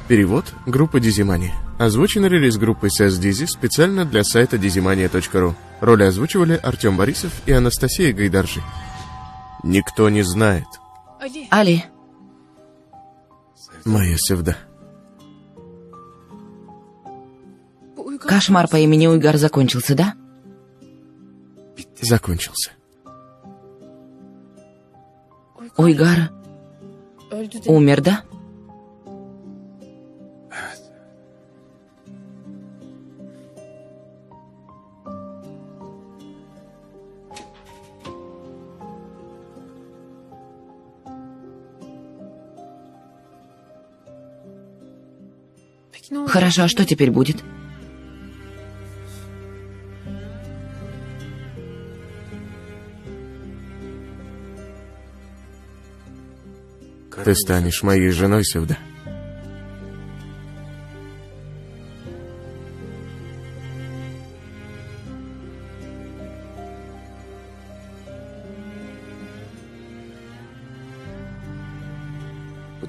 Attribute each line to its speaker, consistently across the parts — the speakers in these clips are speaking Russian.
Speaker 1: Перевод группа Дизимания. Озвучен релиз-группой SAS Дизи специально для сайта dizimania.ru. Роли озвучивали Артем Борисов и Анастасия Гайдаржи. Никто не знает.
Speaker 2: Али.
Speaker 1: Моя Севда.
Speaker 2: Кошмар по имени Уйгар закончился, да?
Speaker 1: Закончился.
Speaker 2: Уйгар умер, да? Хорошо, а что теперь будет?
Speaker 1: Ты станешь моей женой, Севда.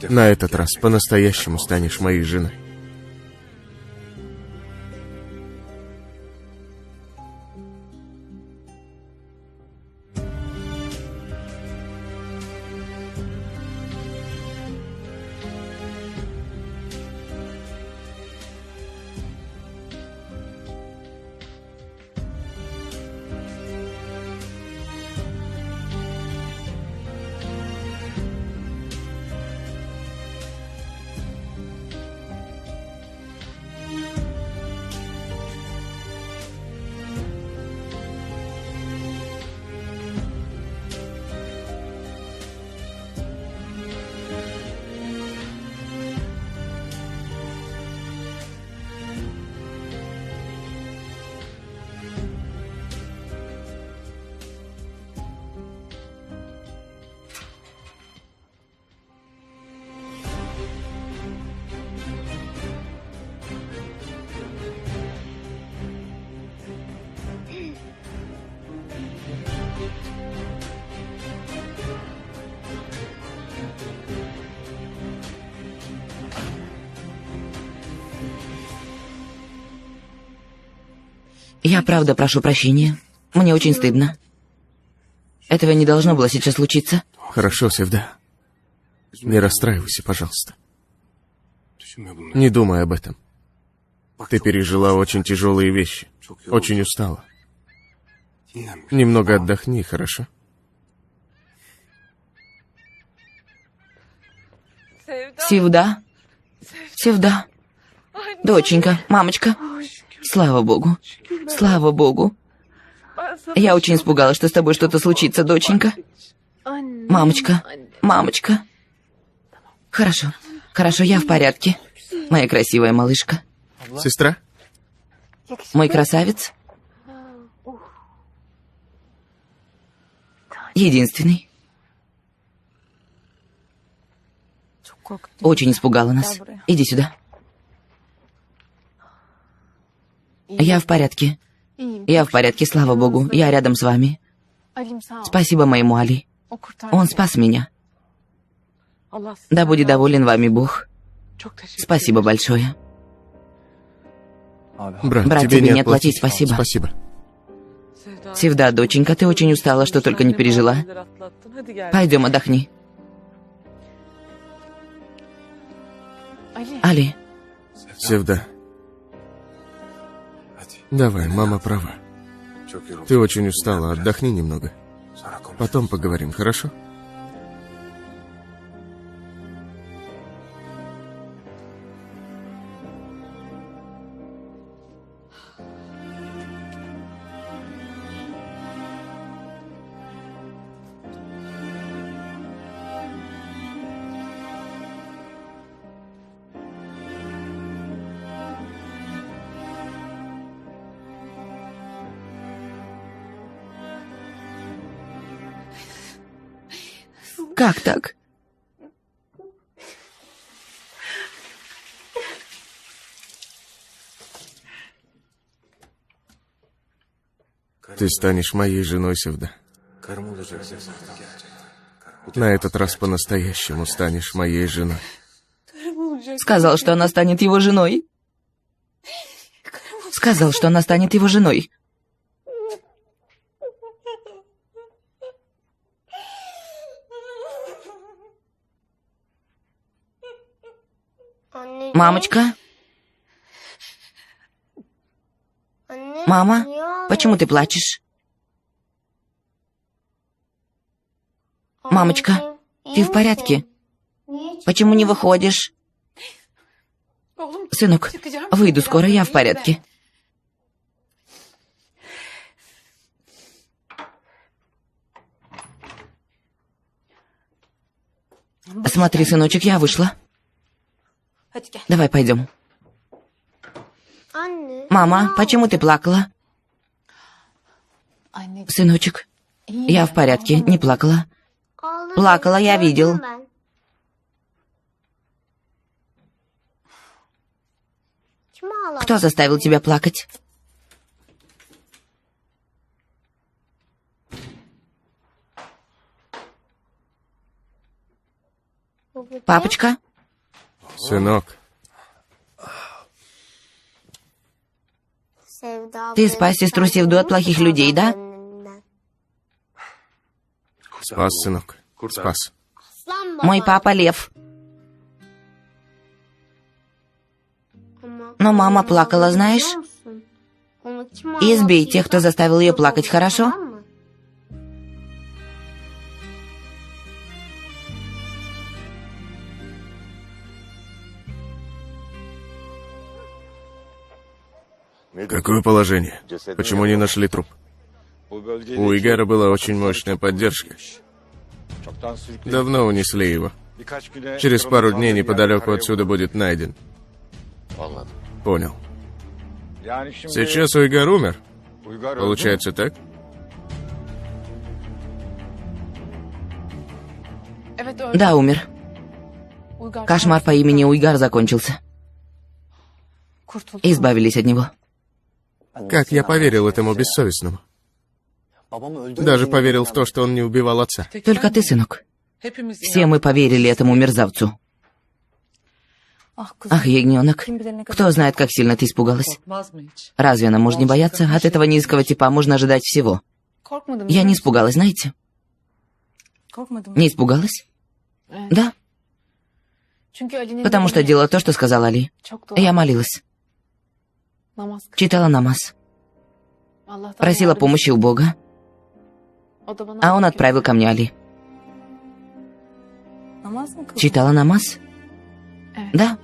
Speaker 1: На этот раз по-настоящему станешь моей женой.
Speaker 2: Я правда прошу прощения. Мне очень стыдно. Этого не должно было сейчас случиться.
Speaker 1: Хорошо, Севда. Не расстраивайся, пожалуйста. Не думай об этом. Ты пережила очень тяжелые вещи. Очень устала. Немного отдохни, хорошо?
Speaker 2: Севда. Севда. Доченька, мамочка. Слава Богу. Слава Богу. Я очень испугалась, что с тобой что-то случится, доченька. Мамочка. Мамочка. Хорошо. Хорошо, я в порядке. Моя красивая малышка.
Speaker 1: Сестра?
Speaker 2: Мой красавец. Единственный. Очень испугала нас. Иди сюда. Я в порядке. Я в порядке, слава Богу. Я рядом с вами. Спасибо моему Али. Он спас меня. Да будет доволен вами Бог. Спасибо большое.
Speaker 1: Брат,
Speaker 2: тебе не отплатить, спасибо.
Speaker 1: Спасибо.
Speaker 2: Севда, доченька, ты очень устала, что только не пережила. Пойдем, отдохни. Али.
Speaker 1: Севда. Давай, мама права. Ты очень устала, отдохни немного. Потом поговорим, хорошо?
Speaker 2: Как так?
Speaker 1: Ты станешь моей женой, Севда. На этот раз по-настоящему станешь моей женой.
Speaker 2: Сказал, что она станет его женой. Сказал, что она станет его женой. Мамочка? Мама, почему ты плачешь? Мамочка, ты в порядке? Почему не выходишь? Сынок, выйду скоро, я в порядке. Смотри, сыночек, я вышла. Давай пойдем. Мама, почему ты плакала? Сыночек, я в порядке, не плакала. Плакала, я видел. Кто заставил тебя плакать? Папочка?
Speaker 1: Сынок.
Speaker 2: Ты спас сестру Севду от плохих людей, да?
Speaker 1: Спас, сынок. Спас.
Speaker 2: Мой папа Лев. Но мама плакала, знаешь? Избей тех, кто заставил ее плакать, хорошо?
Speaker 1: Какое положение? Почему не нашли труп? У Уйгара была очень мощная поддержка. Давно унесли его. Через пару дней неподалеку отсюда будет найден. Понял. Сейчас Уйгар умер? Получается так?
Speaker 2: Да, умер. Кошмар по имени Уйгар закончился. Избавились от него.
Speaker 1: Как я поверил этому бессовестному? Даже поверил в то, что он не убивал отца.
Speaker 2: Только ты, сынок. Все мы поверили этому мерзавцу. Ах, ягненок, кто знает, как сильно ты испугалась. Разве она может не бояться? От этого низкого типа можно ожидать всего. Я не испугалась, знаете? Не испугалась? Да. Потому что делала то, что сказал Али. Я молилась. Читала намаз. Просила помощи у Бога. А он отправил ко мне Али. Читала намаз? Да.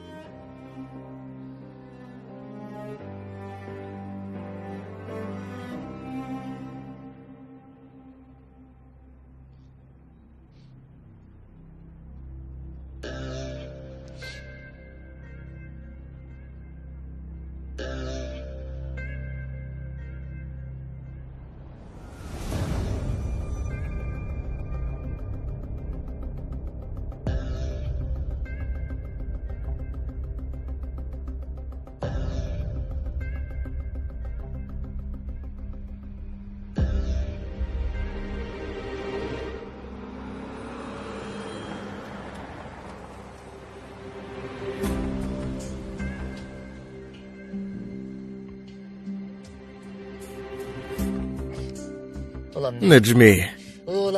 Speaker 1: Неджми.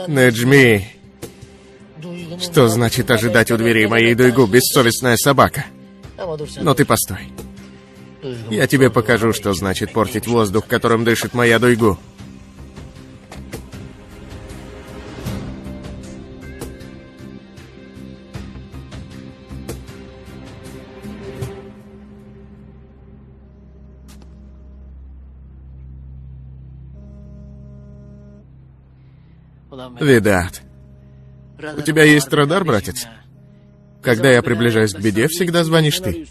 Speaker 1: Неджми. Что значит ожидать у дверей моей Дуйгу, бессовестная собака? Но ты постой. Я тебе покажу, что значит портить воздух, которым дышит моя Дуйгу. Видат. У тебя есть радар, братец? Когда я приближаюсь к беде, всегда звонишь ты.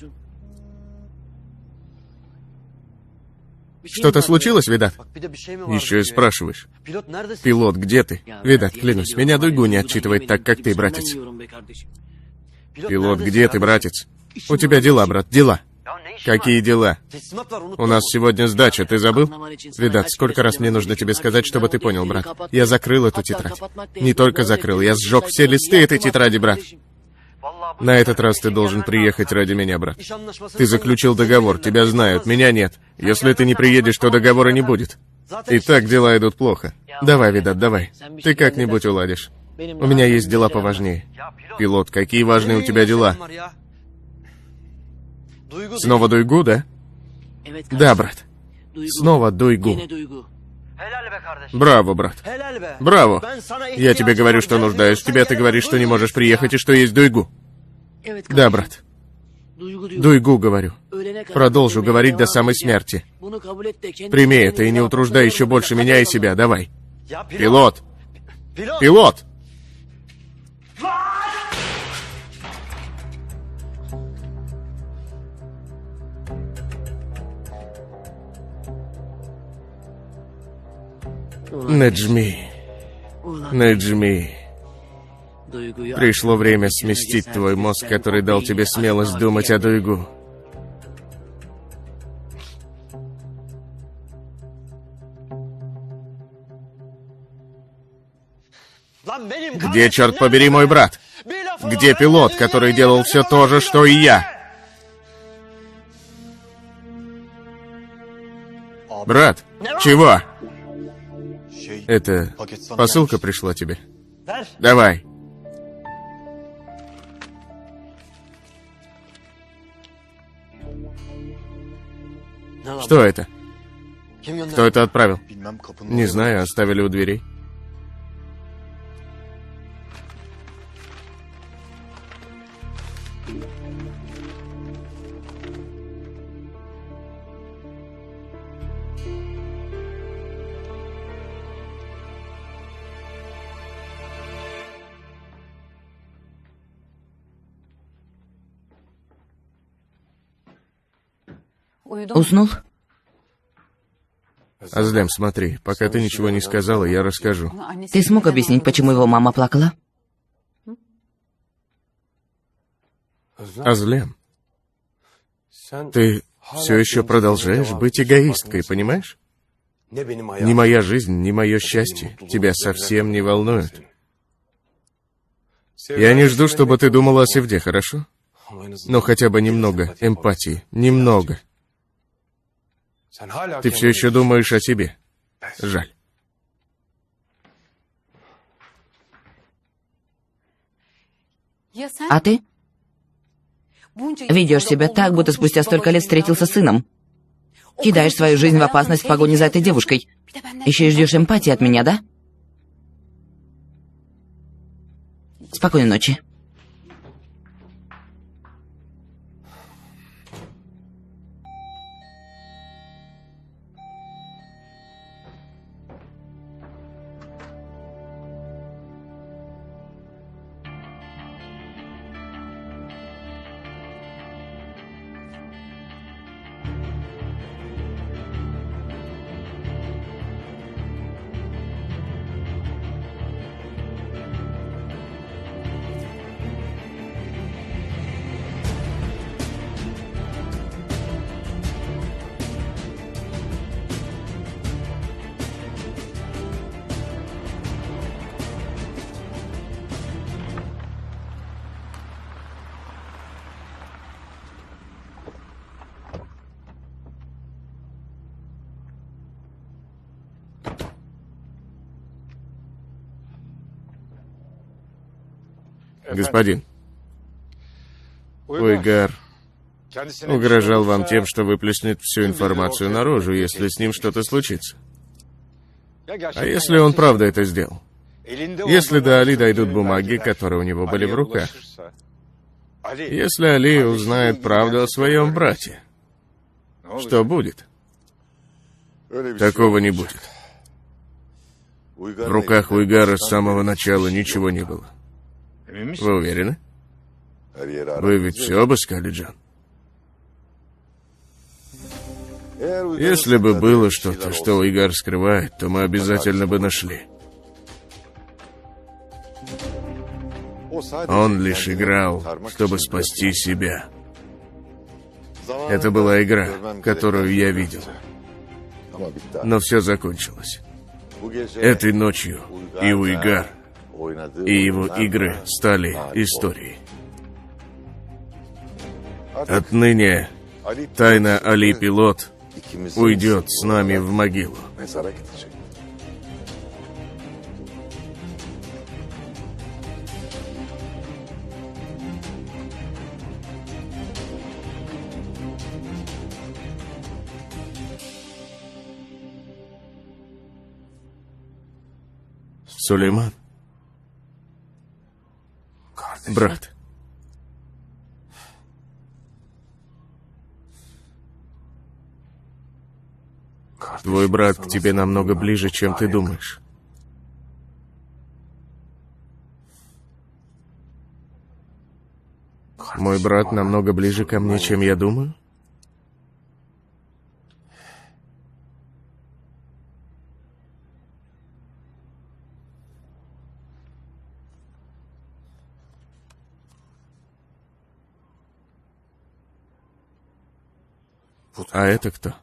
Speaker 1: Что-то случилось, Видат? Еще и спрашиваешь. Пилот, где ты? Видат, клянусь, меня Дуйгу не отчитывает так, как ты, братец. Пилот, где ты, братец? У тебя дела, брат, дела. Какие дела? У нас сегодня сдача, ты забыл? Видат, сколько раз мне нужно тебе сказать, чтобы ты понял, брат. Я закрыл эту тетрадь. Не только закрыл, я сжег все листы этой тетради, брат. На этот раз ты должен приехать ради меня, брат. Ты заключил договор, тебя знают, меня нет. Если ты не приедешь, то договора не будет. И так дела идут плохо. Давай, Видат, давай. Ты как-нибудь уладишь. У меня есть дела поважнее. Пилот, какие важные у тебя дела? Снова Дуйгу, да? Да, брат. Снова Дуйгу. Браво, брат. Браво. Я тебе говорю, что нуждаюсь в тебе, ты говоришь, что не можешь приехать и что есть Дуйгу. Да, брат. Дуйгу, говорю. Продолжу говорить до самой смерти. Прими это и не утруждай еще больше меня и себя, давай. Пилот! Пилот! Неджми. Неджми. Пришло время сместить твой мозг, который дал тебе смелость думать о Дуйгу. Где, черт побери, мой брат? Где пилот, который делал все то же, что и я? Брат, чего? Это посылка пришла тебе? Давай. Что это? Кто это отправил? Не знаю, оставили у дверей.
Speaker 2: Уснул?
Speaker 1: Азлем, смотри, пока ты ничего не сказала, я расскажу.
Speaker 2: Ты смог объяснить, почему его мама плакала?
Speaker 1: Азлем, ты все еще продолжаешь быть эгоисткой, понимаешь? Ни моя жизнь, ни мое счастье тебя совсем не волнуют. Я не жду, чтобы ты думала о Севде, хорошо? Но хотя бы немного эмпатии, немного. Ты все еще думаешь о себе. Жаль.
Speaker 2: А ты? Ведешь себя так, будто спустя столько лет встретился с сыном. Кидаешь свою жизнь в опасность в погоне за этой девушкой. Еще и ждешь эмпатии от меня, да? Спокойной ночи.
Speaker 1: Господин, Уйгар угрожал вам тем, что выплеснет всю информацию наружу, если с ним что-то случится. А если он правда это сделал? Если до Али дойдут бумаги, которые у него были в руках? Если Али узнает правду о своем брате? Что будет? Такого не будет. В руках Уйгара с самого начала ничего не было. Вы уверены? Вы ведь все обыскали, Джан? Если бы было что-то, что Уйгар скрывает, то мы обязательно бы нашли. Он лишь играл, чтобы спасти себя. Это была игра, которую я видел. Но все закончилось. Этой ночью и Уйгар, и его игры стали историей. Отныне тайна Али Пилот уйдет с нами в могилу. Сулейман. Брат. Твой брат к тебе намного ближе, чем ты думаешь. Мой брат намного ближе ко мне, чем я думаю? А это кто?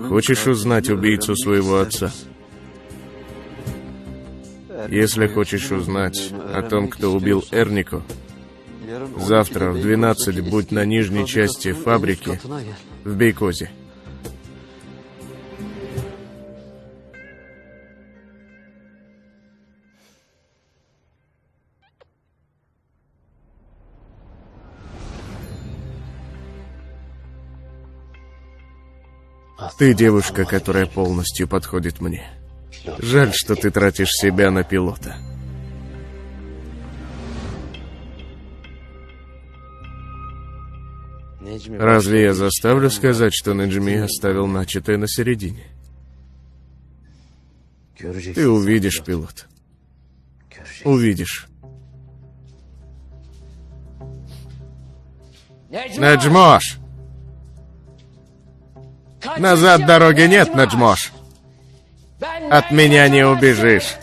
Speaker 1: Хочешь узнать убийцу своего отца? Если хочешь узнать о том, кто убил Эрнику, завтра в 12 будь на нижней части фабрики в Бейкозе. Ты девушка, которая полностью подходит мне. Жаль, что ты тратишь себя на пилота. Разве я заставлю сказать, что Неджми оставил начатое на середине? Ты увидишь, пилот. Увидишь. Неджмош! Назад дороги нет, Неджмош. От меня не убежишь.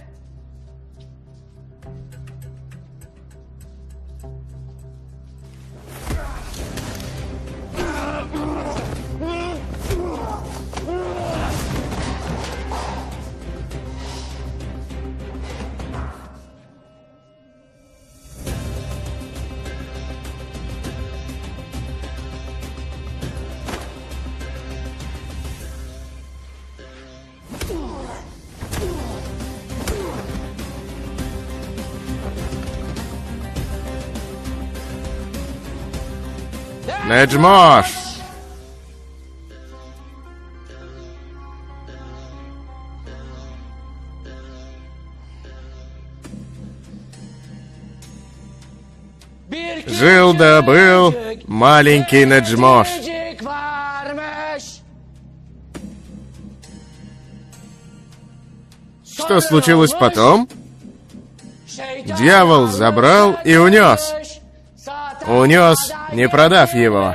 Speaker 1: Неджмош! Жил да был маленький Неджмош. Что случилось потом? Дьявол забрал и унес. Унес, не продав его.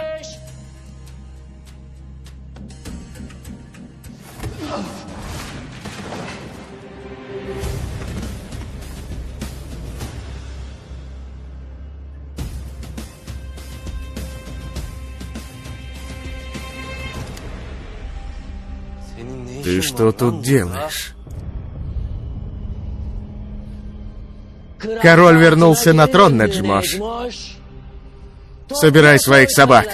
Speaker 1: Ты что тут делаешь? Король вернулся на трон, Неджмош. Собирай своих собак.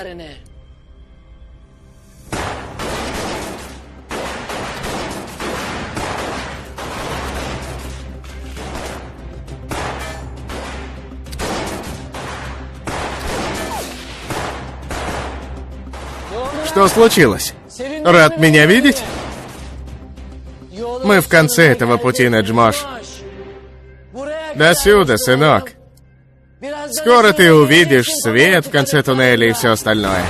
Speaker 1: Что случилось? Рад меня видеть? Мы в конце этого пути, Неджмош. До сюда, сынок. Скоро ты увидишь свет в конце туннеля и все остальное.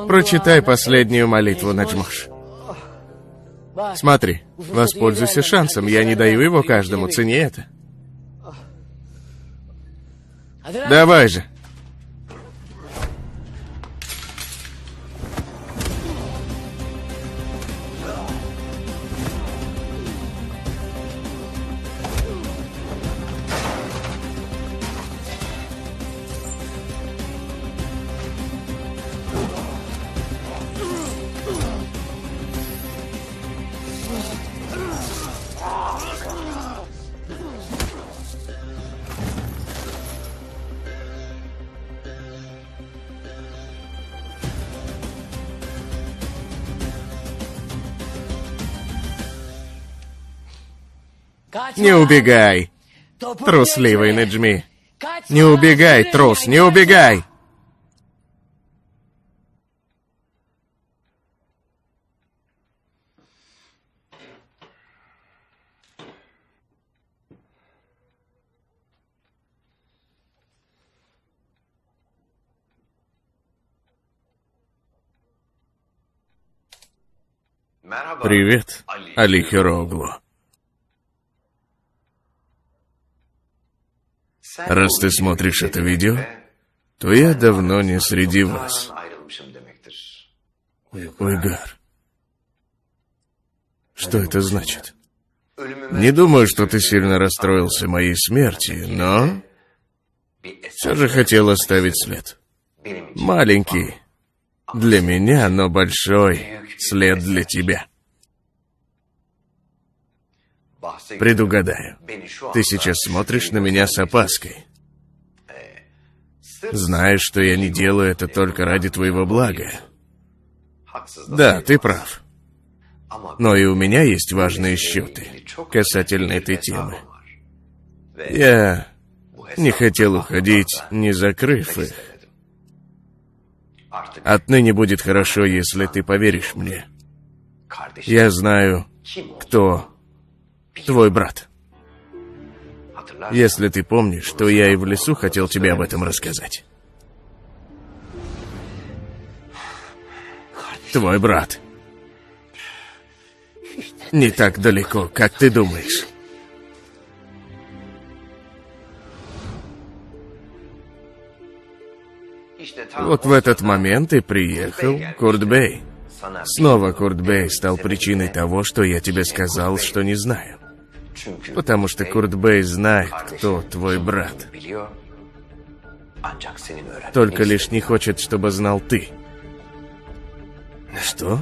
Speaker 1: Прочитай последнюю молитву, Наджмош. Смотри, воспользуйся шансом, я не даю его каждому, цени это. Давай же. Не убегай, трусливый Неджми. Не убегай, трус, не убегай! Привет, Али Хироглу. Раз ты смотришь это видео, то я давно не среди вас. Уйгар. Что это значит? Не думаю, что ты сильно расстроился моей смерти, но все же хотел оставить след. Маленький для меня, но большой след для тебя. Предугадаю. Ты сейчас смотришь на меня с опаской. Знаешь, что я не делаю это только ради твоего блага. Да, ты прав. Но и у меня есть важные счеты касательно этой темы. Я не хотел уходить, не закрыв их. Отныне будет хорошо, если ты поверишь мне. Я знаю, кто твой брат. Если ты помнишь, то я и в лесу хотел тебе об этом рассказать. Твой брат. Не так далеко, как ты думаешь. Вот в этот момент и приехал Курт-бей. Снова Курт-бей стал причиной того, что я тебе сказал, что не знаю. Потому что Курт-бей знает, кто твой брат. Только лишь не хочет, чтобы знал ты. Что?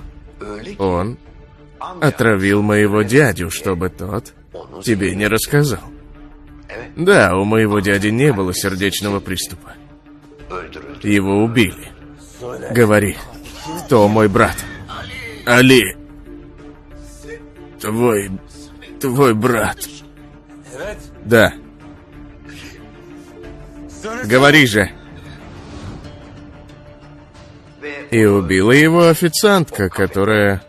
Speaker 1: Он отравил моего дядю, чтобы тот тебе не рассказал. Да, у моего дяди не было сердечного приступа. Его убили. Говори, кто мой брат? Али. Твой брат. Да. Говори же. И убила его официантка, которая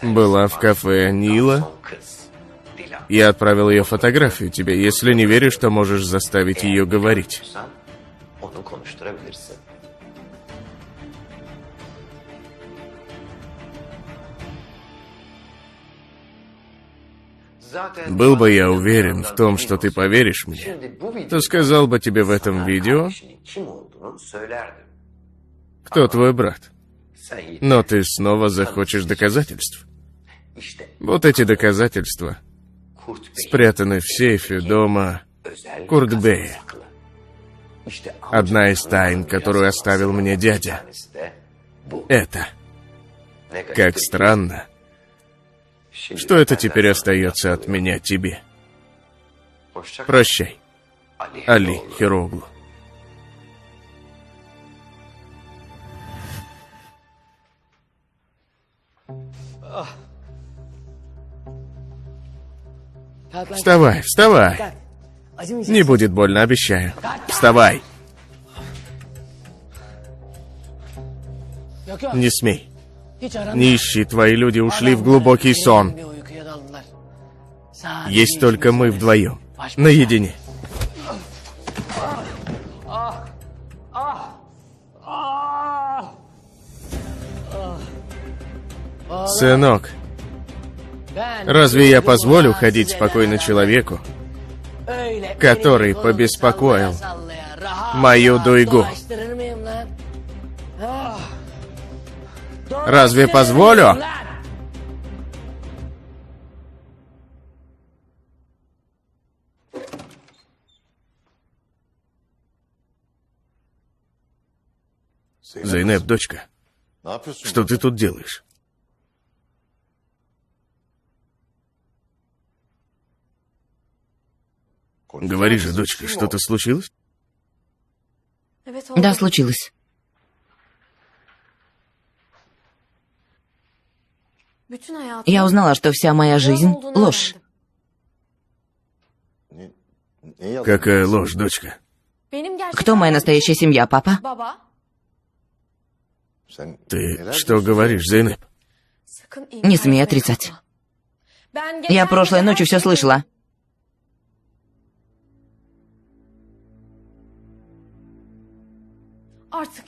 Speaker 1: была в кафе Нила. Я отправил ее фотографию тебе. Если не веришь, то можешь заставить ее говорить. Был бы я уверен в том, что ты поверишь мне, то сказал бы тебе в этом видео, кто твой брат. Но ты снова захочешь доказательств. Вот эти доказательства спрятаны в сейфе дома Курт-бея. Одна из тайн, которую оставил мне дядя, это. Как странно, что это теперь остается от меня тебе. Прощай, Али Хироглу. Вставай, вставай. Не будет больно, обещаю. Вставай. Не смей. Не ищи, твои люди ушли в глубокий сон. Есть только мы вдвоем, наедине. Сынок, разве я позволю ходить спокойно человеку, который побеспокоил мою Дуйгу? Разве позволю? Зейнеп, дочка, что ты тут делаешь? Говори же, дочка, что-то случилось?
Speaker 2: Да, случилось. Я узнала, что вся моя жизнь — ложь.
Speaker 1: Какая ложь, дочка?
Speaker 2: Кто моя настоящая семья, папа?
Speaker 1: Ты что говоришь, Зейнеп?
Speaker 2: Не смей отрицать. Я прошлой ночью все слышала.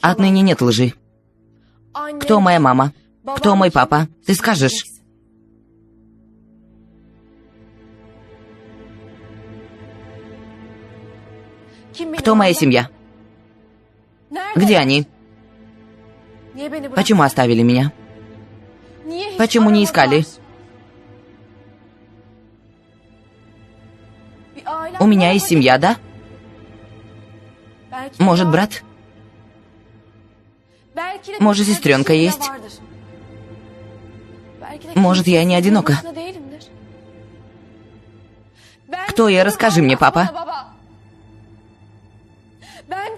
Speaker 2: Отныне нет лжи. Кто моя мама? Кто мой папа? Ты скажешь. Кто моя семья? Где они? Почему оставили меня? Почему не искали? У меня есть семья, да? Может, брат? Может, сестренка есть? Может, я не одинока? Кто я? Расскажи мне, папа.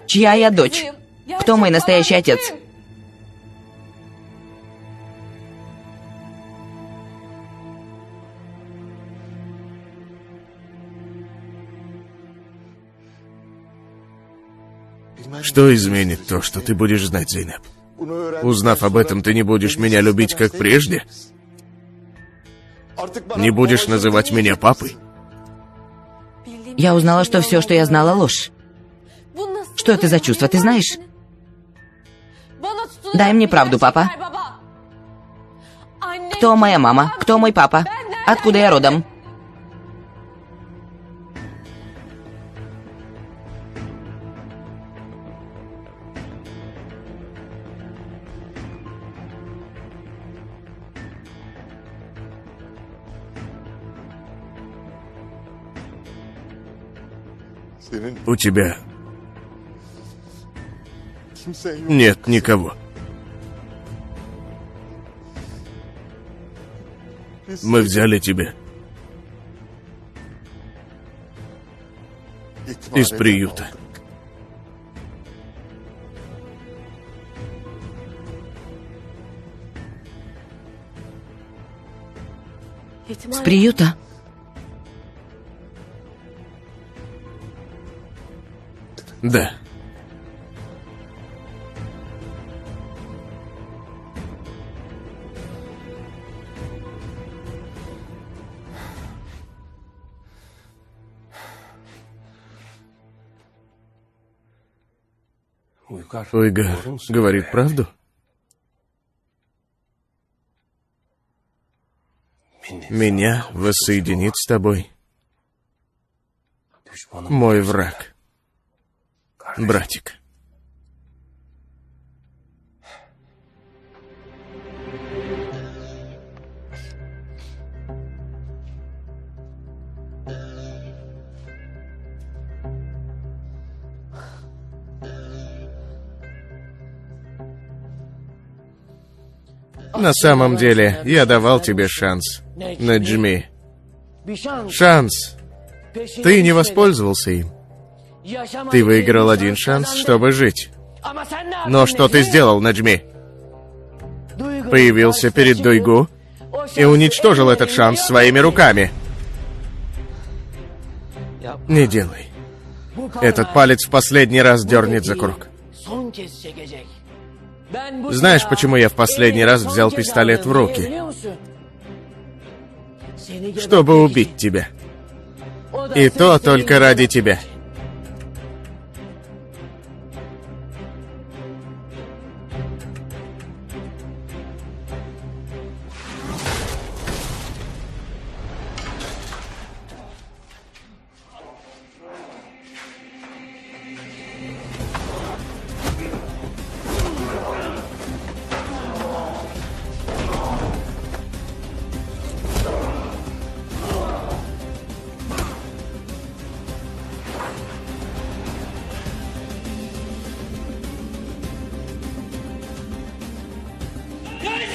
Speaker 2: Чья я дочь? Кто мой настоящий отец?
Speaker 1: Что изменит то, что ты будешь знать, Зейнеп? Узнав об этом, ты не будешь меня любить, как прежде? Не будешь называть меня папой?
Speaker 2: Я узнала, что все, что я знала, ложь. Что это за чувство, ты знаешь? Дай мне правду, папа. Кто моя мама? Кто мой папа? Откуда я родом?
Speaker 1: У тебя нет никого. Мы взяли тебя из приюта.
Speaker 2: С приюта?
Speaker 1: Да. Ойга говорит правду? Меня воссоединит с тобой мой враг, братик. На самом деле, я давал тебе шанс, Наджми. Шанс. Ты не воспользовался им. Ты выиграл один шанс, чтобы жить. Но что ты сделал, Наджми? Появился перед Дуйгу и уничтожил этот шанс своими руками. Не делай. Этот палец в последний раз дернет за курок. Знаешь, почему я в последний раз взял пистолет в руки? Чтобы убить тебя. И то только ради тебя.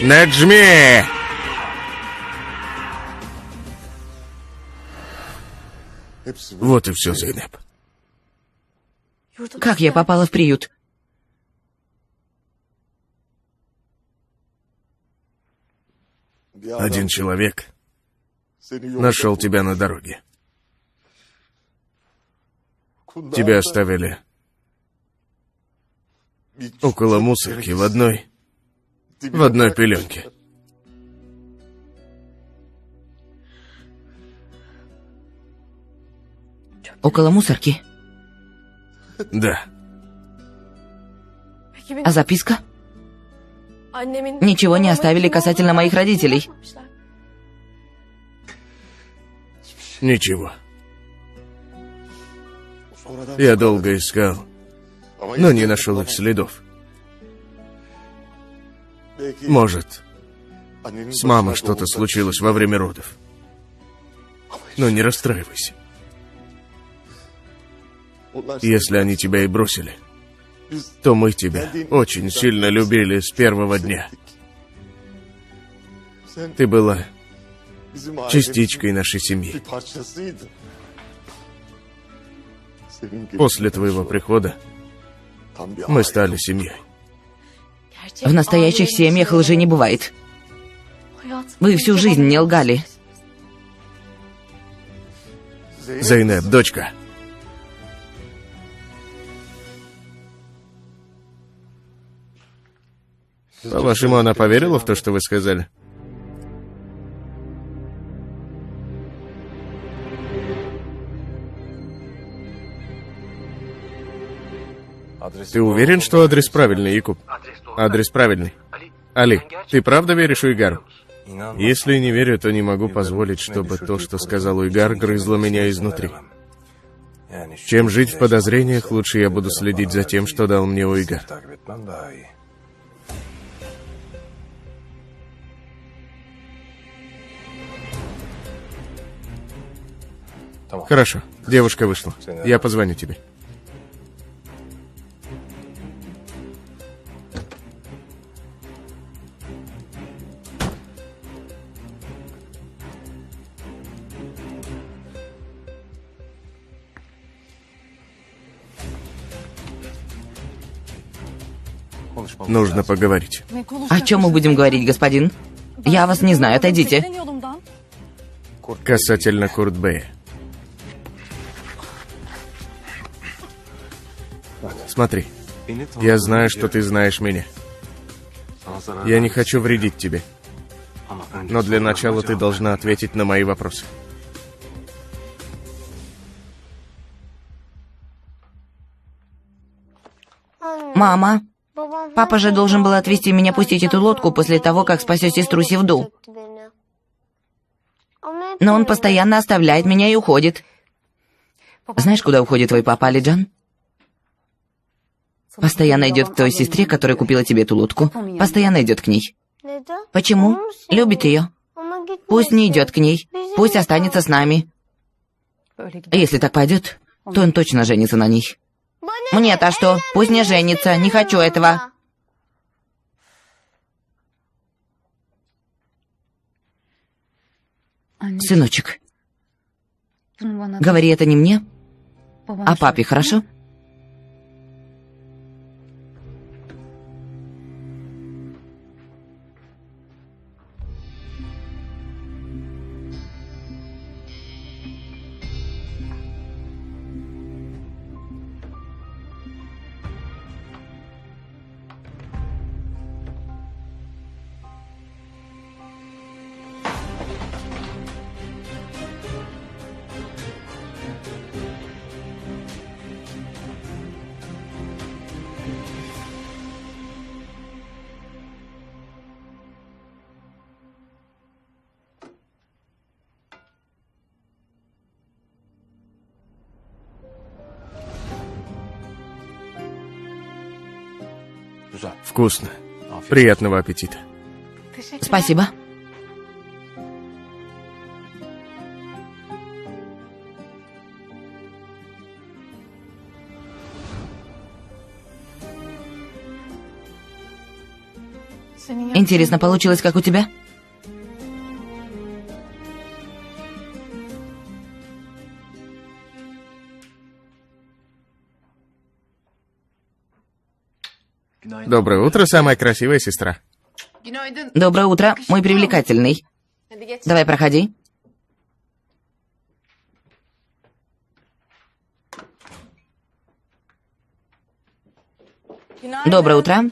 Speaker 1: Наджми! Вот и все, Зейнеп.
Speaker 2: Как я попала в приют?
Speaker 1: Один человек нашел тебя на дороге. Тебя оставили около мусорки в одной пеленке.
Speaker 2: Около мусорки?
Speaker 1: Да.
Speaker 2: А записка? Ничего не оставили касательно моих родителей.
Speaker 1: Ничего. Я долго искал, но не нашел их следов. Может, с мамой что-то случилось во время родов. Но не расстраивайся. Если они тебя и бросили, то мы тебя очень сильно любили с первого дня. Ты была частичкой нашей семьи. После твоего прихода мы стали семьей.
Speaker 2: В настоящих семьях лжи не бывает. Вы всю жизнь не лгали.
Speaker 1: Зейнеп, дочка. По-вашему, она поверила в то, что вы сказали? Ты уверен, что адрес правильный, Якуб? Адрес правильный. Али, ты правда веришь Уйгару? Если не верю, то не могу позволить, чтобы то, что сказал Уйгар, грызло меня изнутри. Чем жить в подозрениях, лучше я буду следить за тем, что дал мне Уйгар. Хорошо, девушка вышла. Я позвоню тебе. Нужно поговорить.
Speaker 2: О чем мы будем говорить, господин? Я вас не знаю, отойдите.
Speaker 1: Касательно Курт-Бея. Смотри, я знаю, что ты знаешь меня. Я не хочу вредить тебе. Но для начала ты должна ответить на мои вопросы.
Speaker 2: Мама, папа же должен был отвезти меня пустить эту лодку после того, как спасет сестру Севду. Но он постоянно оставляет меня и уходит. Знаешь, куда уходит твой папа, Алиджан? Постоянно идет к той сестре, которая купила тебе эту лодку. Постоянно идет к ней. Почему? Любит ее. Пусть не идет к ней. Пусть останется с нами. Если так пойдет, то он точно женится на ней. Мне-то что? Пусть не женится. Не хочу этого. Сыночек, говори это не мне, а папе, хорошо?
Speaker 1: Вкусно. Приятного аппетита.
Speaker 2: Спасибо. Интересно, получилось, как у тебя?
Speaker 1: Доброе утро, самая красивая сестра.
Speaker 2: Доброе утро, мой привлекательный. Давай, проходи. Доброе утро.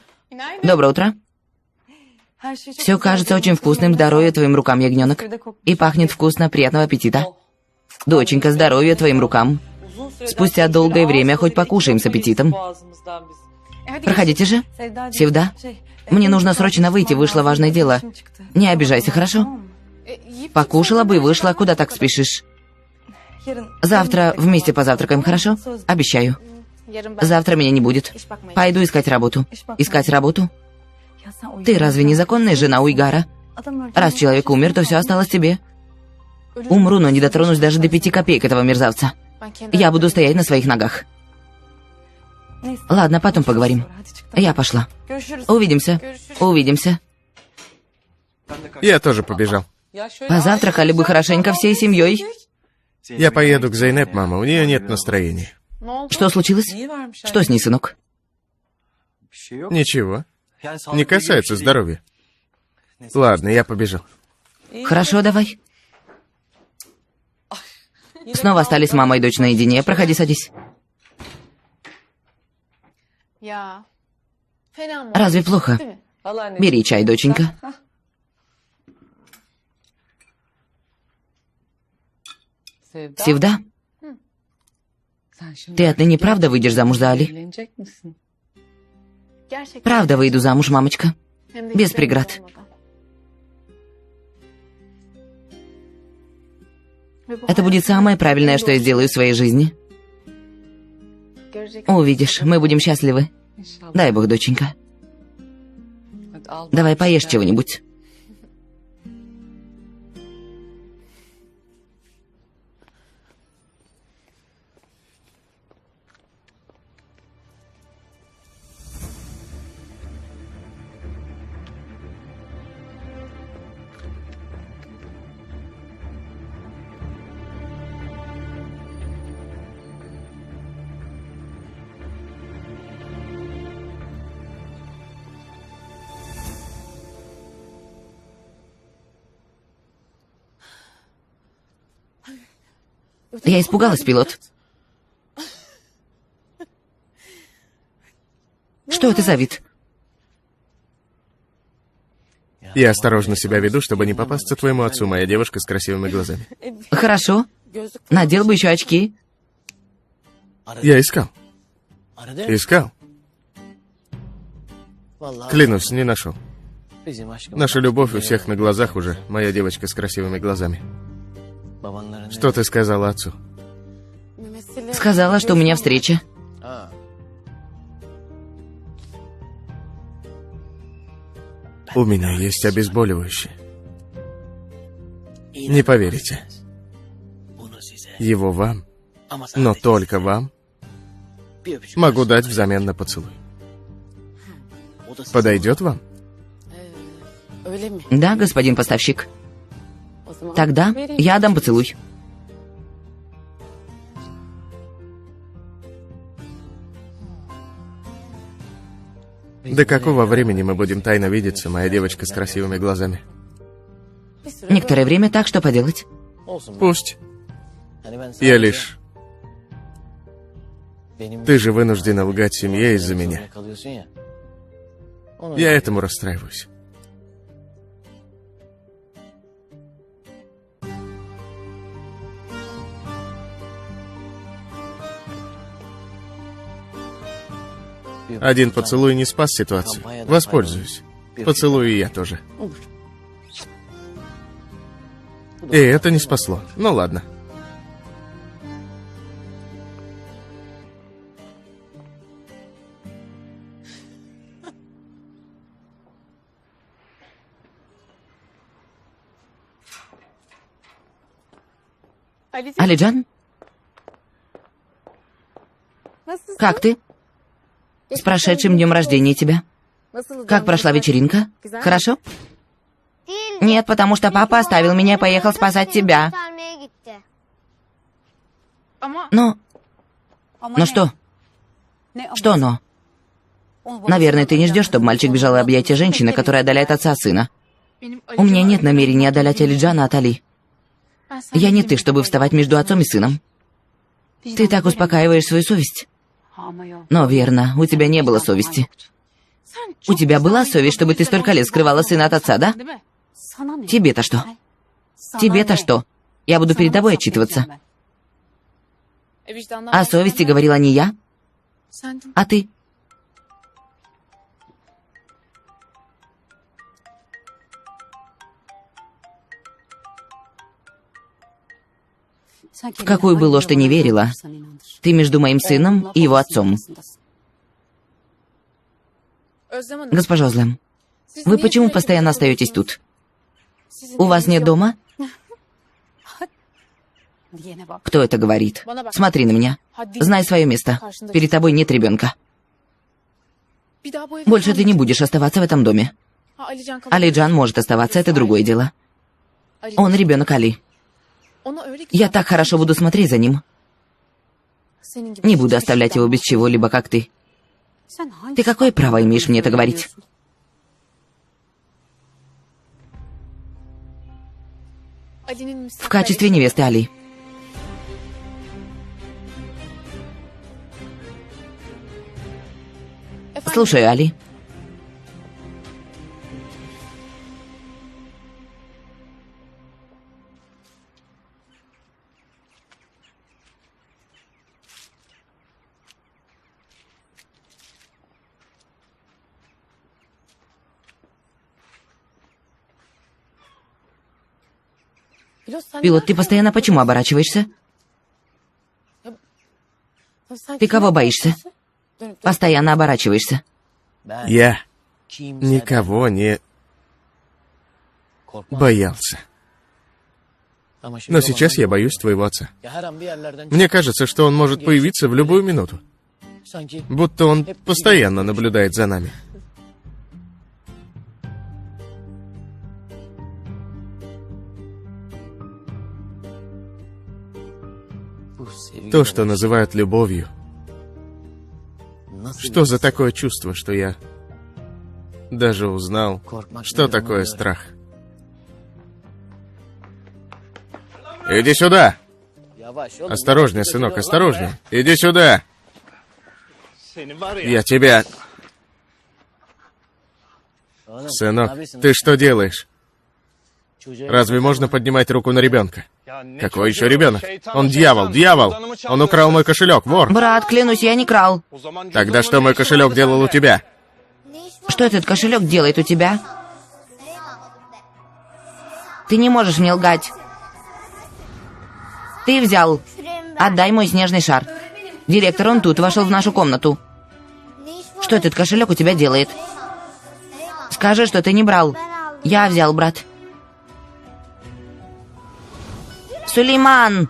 Speaker 2: Доброе утро. Все кажется очень вкусным, здоровья твоим рукам, ягненок. И пахнет вкусно, приятного аппетита. Доченька, здоровья твоим рукам. Спустя долгое время хоть покушаем с аппетитом. Проходите же. Севда, мне нужно срочно выйти, вышло важное дело. Не обижайся, хорошо? Покушала бы и вышла, куда так спешишь? Завтра вместе позавтракаем, хорошо? Обещаю. Завтра меня не будет. Пойду искать работу. Искать работу? Ты разве не законная жена Уйгара? Раз человек умер, то все осталось тебе. Умру, но не дотронусь даже до 5 копеек этого мерзавца. Я буду стоять на своих ногах. Ладно, потом поговорим. Я пошла. Увидимся. Увидимся.
Speaker 1: Я тоже побежал.
Speaker 2: Позавтракали бы хорошенько всей семьей.
Speaker 1: Я поеду к Зейнеп, мама, у нее нет настроения.
Speaker 2: Что случилось? Что с ней, сынок?
Speaker 1: Ничего. Не касается здоровья. Ладно, я побежал.
Speaker 2: Хорошо, давай. Снова остались мама и дочь наедине. Проходи, садись. Разве плохо? Бери чай, доченька. Севда, ты отныне правда выйдешь замуж за Али? Правда выйду замуж, мамочка. Без преград. Это будет самое правильное, что я сделаю в своей жизни. Увидишь, мы будем счастливы. Дай Бог, доченька. Давай поешь чего-нибудь. Я испугалась, пилот. Что это за вид?
Speaker 1: Я осторожно себя веду, чтобы не попасться твоему отцу, моя девушка с красивыми глазами.
Speaker 2: Хорошо. Надел бы еще очки.
Speaker 1: Я искал. Искал. Клянусь, не нашел. Наша любовь у всех на глазах уже, моя девочка с красивыми глазами. Что ты сказала отцу?
Speaker 2: Сказала, что у меня встреча.
Speaker 1: У меня есть обезболивающее. Не поверите. Его вам, но только вам, могу дать взамен на поцелуй. Подойдет вам?
Speaker 2: Да, господин поставщик. Тогда я дам поцелуй.
Speaker 1: До какого времени мы будем тайно видеться, моя девочка с красивыми глазами?
Speaker 2: Некоторое время, так что поделать?
Speaker 1: Пусть. Я лишь... Ты же вынуждена лгать семье из-за меня. Я этому расстраиваюсь. Один поцелуй не спас ситуацию. Воспользуюсь. Поцелую и я тоже. И это не спасло. Ну ладно.
Speaker 2: Алиджан? Как ты? С прошедшим днем рождения тебя. Как прошла вечеринка? Хорошо? Нет, потому что папа оставил меня и поехал спасать тебя. Но... Ну что? Что но? Наверное, ты не ждешь, чтобы мальчик бежал в объятия женщины, которая отдаляет отца сына. У меня нет намерения отдалять Алиджана от Али. Я не ты, чтобы вставать между отцом и сыном. Ты так успокаиваешь свою совесть. Но верно, у тебя не было совести. У тебя была совесть, чтобы ты столько лет скрывала сына от отца, да? Тебе-то что? Тебе-то что? Я буду перед тобой отчитываться. О совести говорила не я, а ты. В какую бы ложь ты не верила, ты между моим сыном и его отцом. Госпожа Озлем, вы почему постоянно остаетесь тут? У вас нет дома? Кто это говорит? Смотри на меня. Знай свое место. Перед тобой нет ребенка. Больше ты не будешь оставаться в этом доме. Алиджан может оставаться, это другое дело. Он ребенок Али. Я так хорошо буду смотреть за ним. Не буду оставлять его без чего-либо, как ты. Ты какое право имеешь мне это говорить? В качестве невесты Али. Слушаю, Али. Пилот, ты постоянно почему оборачиваешься? Ты кого боишься? Постоянно оборачиваешься.
Speaker 1: Я никого не боялся. Но сейчас я боюсь твоего отца. Мне кажется, что он может появиться в любую минуту. Будто он постоянно наблюдает за нами. То, что называют любовью. Что за такое чувство, что я даже узнал, что такое страх? Иди сюда! Осторожнее, сынок, осторожнее. Иди сюда! Я тебя... Сынок, ты что делаешь? Разве можно поднимать руку на ребенка? Какой еще ребенок? Он дьявол, дьявол! Он украл мой кошелек, вор!
Speaker 2: Брат, клянусь, я не крал.
Speaker 1: Тогда что мой кошелек делал у тебя?
Speaker 2: Что этот кошелек делает у тебя? Ты не можешь мне лгать. Ты взял. Отдай мой снежный шар. Директор, он тут, вошел в нашу комнату. Что этот кошелек у тебя делает? Скажи, что ты не брал. Я взял, брат. Сулейман!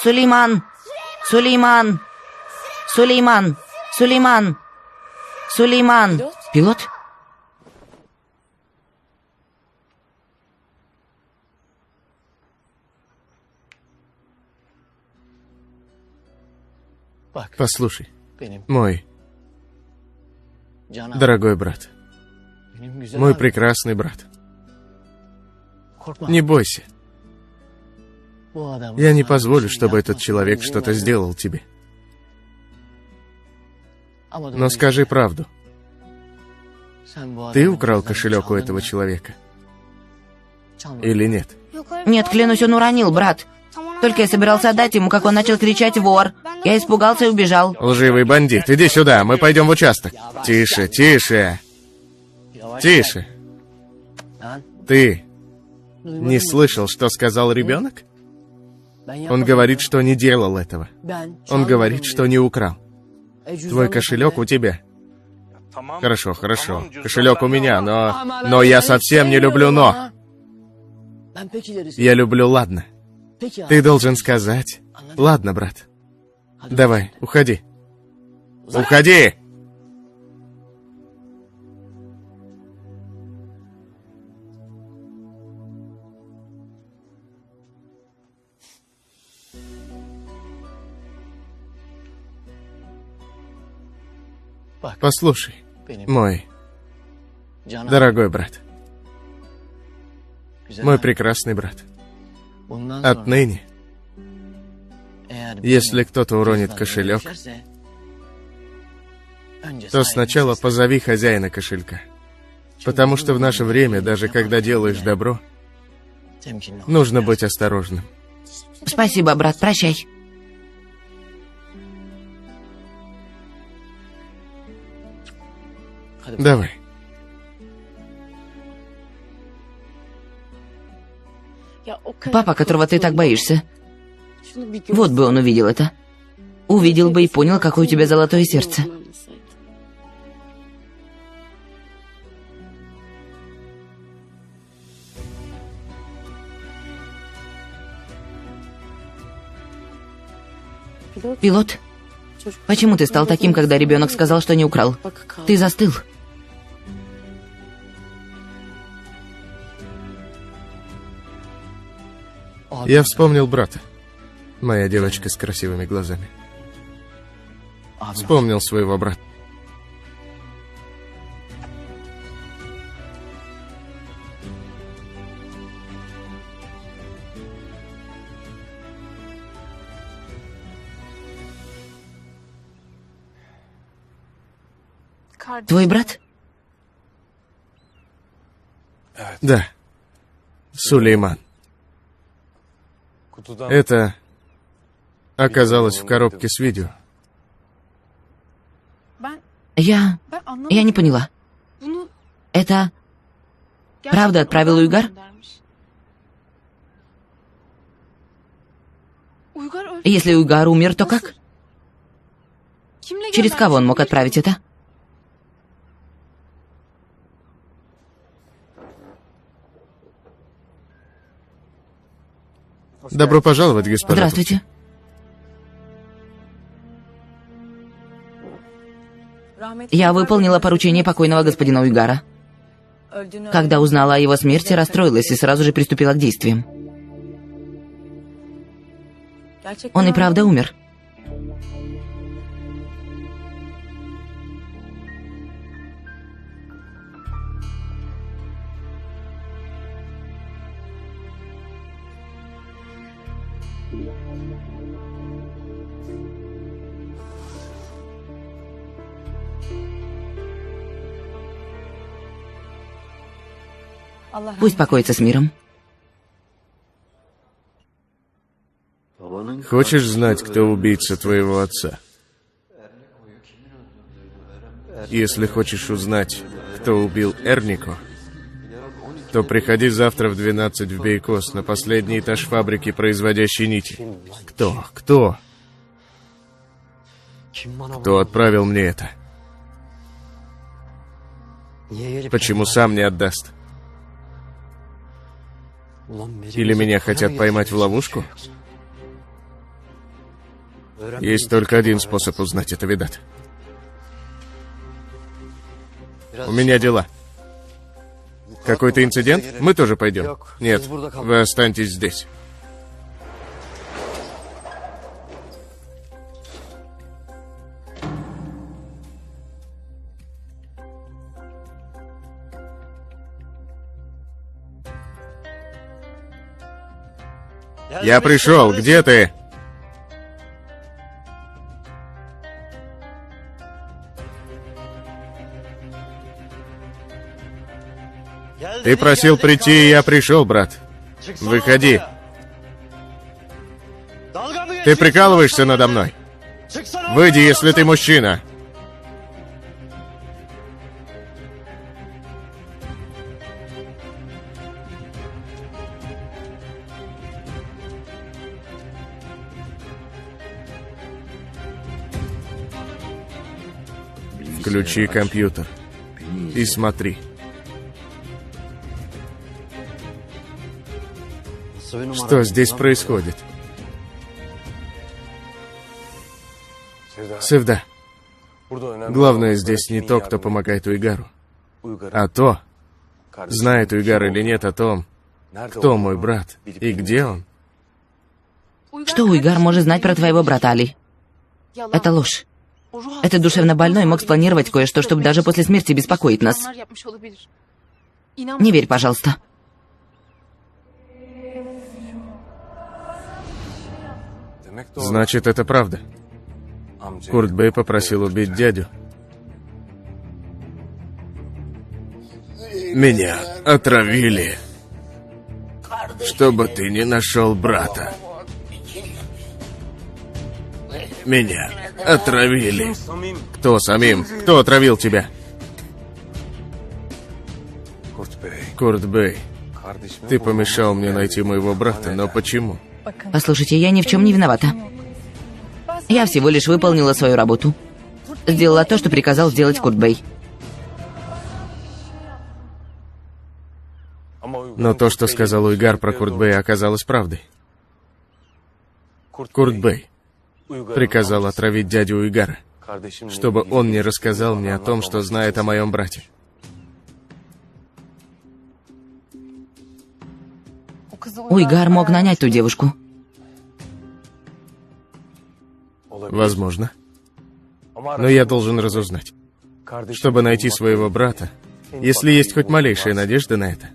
Speaker 2: Сулейман! Сулейман! Сулейман! Сулейман! Сулейман! Пилот?
Speaker 1: Послушай, мой дорогой брат, мой прекрасный брат, не бойся. Я не позволю, чтобы этот человек что-то сделал тебе. Но скажи правду. Ты украл кошелек у этого человека? Или нет?
Speaker 2: Нет, клянусь, он уронил, брат. Только я собирался отдать ему, как он начал кричать «вор». Я испугался и убежал.
Speaker 1: Лживый бандит, иди сюда, мы пойдем в участок. Тише, тише. Тише. Ты не слышал, что сказал ребенок? Он говорит, что не делал этого. Он говорит, что не украл. Твой кошелек у тебя. Хорошо, хорошо. Кошелек у меня, но я совсем не люблю «но». Я люблю «ладно». Ты должен сказать «ладно, брат». Давай, уходи. Уходи! Послушай, мой дорогой брат, мой прекрасный брат, отныне, если кто-то уронит кошелек, то сначала позови хозяина кошелька. Потому что в наше время, даже когда делаешь добро, нужно быть осторожным.
Speaker 2: Спасибо, брат, прощай.
Speaker 1: Давай.
Speaker 2: Папа, которого ты так боишься. Вот бы он увидел это. Увидел бы и понял, какое у тебя золотое сердце. Пилот, почему ты стал таким, когда ребенок сказал, что не украл? Ты застыл.
Speaker 1: Я вспомнил брата. Моя девочка с красивыми глазами. Вспомнил своего брата.
Speaker 2: Твой брат?
Speaker 1: Да. Сулейман. Это оказалось в коробке с видео.
Speaker 2: Я не поняла. Это правда отправил Уйгар? Если Уйгар умер, то как? Через кого он мог отправить это?
Speaker 1: Добро пожаловать, господа.
Speaker 2: Здравствуйте. Я выполнила поручение покойного господина Уйгара. Когда узнала о его смерти, расстроилась и сразу же приступила к действиям. Он и правда умер. Пусть покоится с миром.
Speaker 1: Хочешь знать, кто убийца твоего отца? Если хочешь узнать, кто убил Эрнико, то приходи завтра в 12 в Бейкос на последний этаж фабрики, производящей нити. Кто? Кто отправил мне это? Почему сам не отдаст? Или меня хотят поймать в ловушку? Есть только один способ узнать это, Видат. У меня дела. Какой-то инцидент? Мы тоже пойдем. Нет, вы останьтесь здесь. Я пришел, где ты? Ты просил прийти, и я пришел, брат. Выходи. Ты прикалываешься надо мной? Выйди, если ты мужчина. Включи компьютер и смотри. Что здесь происходит? Севда. Главное здесь не то, кто помогает Уйгару, а то, знает Уйгар или нет о том, кто мой брат и где он.
Speaker 2: Что Уйгар может знать про твоего брата, Али? Это ложь. Этот душевно больной мог спланировать кое-что, чтобы даже после смерти беспокоить нас. Не верь, пожалуйста.
Speaker 1: Значит, это правда. Курт Бэй попросил убить дядю. Меня отравили, чтобы ты не нашел брата. Меня отравили. Кто самим? Кто отравил тебя? Курт Бэй, ты помешал мне найти моего брата, но почему?
Speaker 2: Послушайте, я ни в чем не виновата. Я всего лишь выполнила свою работу. Сделала то, что приказал сделать Курт Бэй.
Speaker 1: Но то, что сказал Уйгар про Курт Бэя, оказалось правдой. Курт Бэй приказал отравить дядю Уйгара, чтобы он не рассказал мне о том, что знает о моем брате.
Speaker 2: Уйгар мог нанять ту девушку.
Speaker 1: Возможно. Но я должен разузнать. Чтобы найти своего брата, если есть хоть малейшая надежда на это,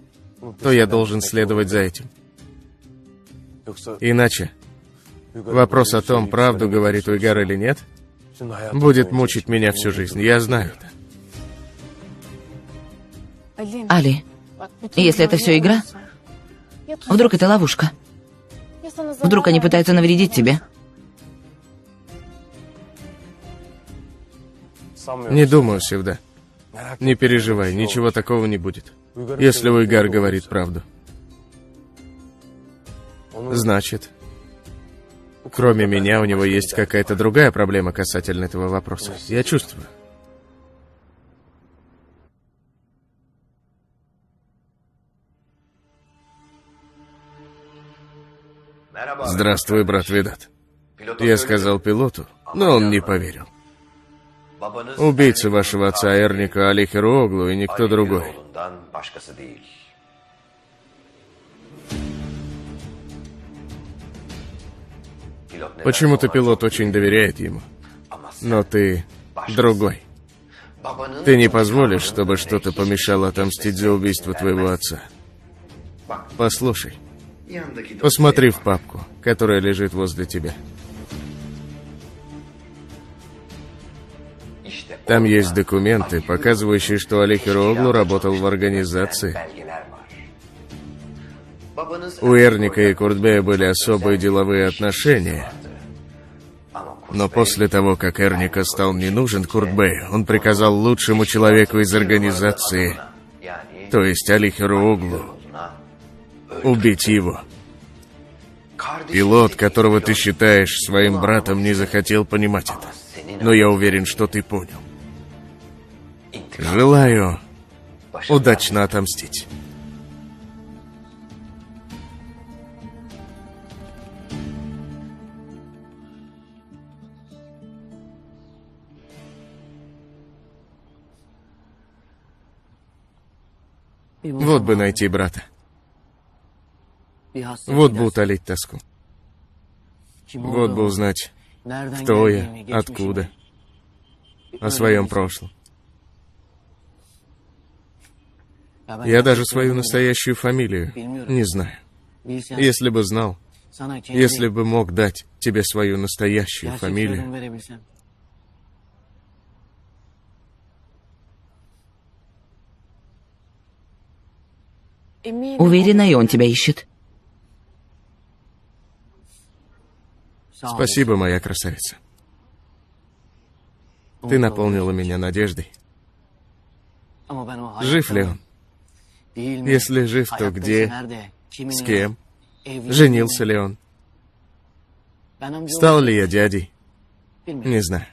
Speaker 1: то я должен следовать за этим. Иначе вопрос о том, правду говорит Уйгар или нет, будет мучить меня всю жизнь. Я знаю это.
Speaker 2: Али, если это все игра, вдруг это ловушка? Вдруг они пытаются навредить тебе?
Speaker 1: Не думаю, Севда. Не переживай, ничего такого не будет. Если Уйгар говорит правду. Значит, кроме меня, у него есть какая-то другая проблема касательно этого вопроса. Я чувствую. Здравствуй, брат Видат. Я сказал пилоту, но он не поверил. Убийца вашего отца Эрника Али Хироглу и никто другой. Почему-то пилот очень доверяет ему. Но ты другой. Ты не позволишь, чтобы что-то помешало отомстить за убийство твоего отца. Послушай, посмотри в папку, которая лежит возле тебя. Там есть документы, показывающие, что Али Хироглу работал в организации. У Эрника и Курт Бэя были особые деловые отношения. Но после того, как Эрника стал не нужен Курт Бэю, он приказал лучшему человеку из организации, то есть Али Хироглу, убить его. Пилот, которого ты считаешь своим братом, не захотел понимать это. Но я уверен, что ты понял. Желаю удачно отомстить. Вот бы найти брата. Вот бы утолить тоску. Вот бы узнать, кто я, откуда, о своем прошлом. Я даже свою настоящую фамилию не знаю. Если бы знал, если бы мог дать тебе свою настоящую фамилию.
Speaker 2: Уверена, и он тебя ищет.
Speaker 1: Спасибо, моя красавица. Ты наполнила меня надеждой. Жив ли он? Если жив, то где? С кем? Женился ли он? Стал ли я дядей? Не знаю.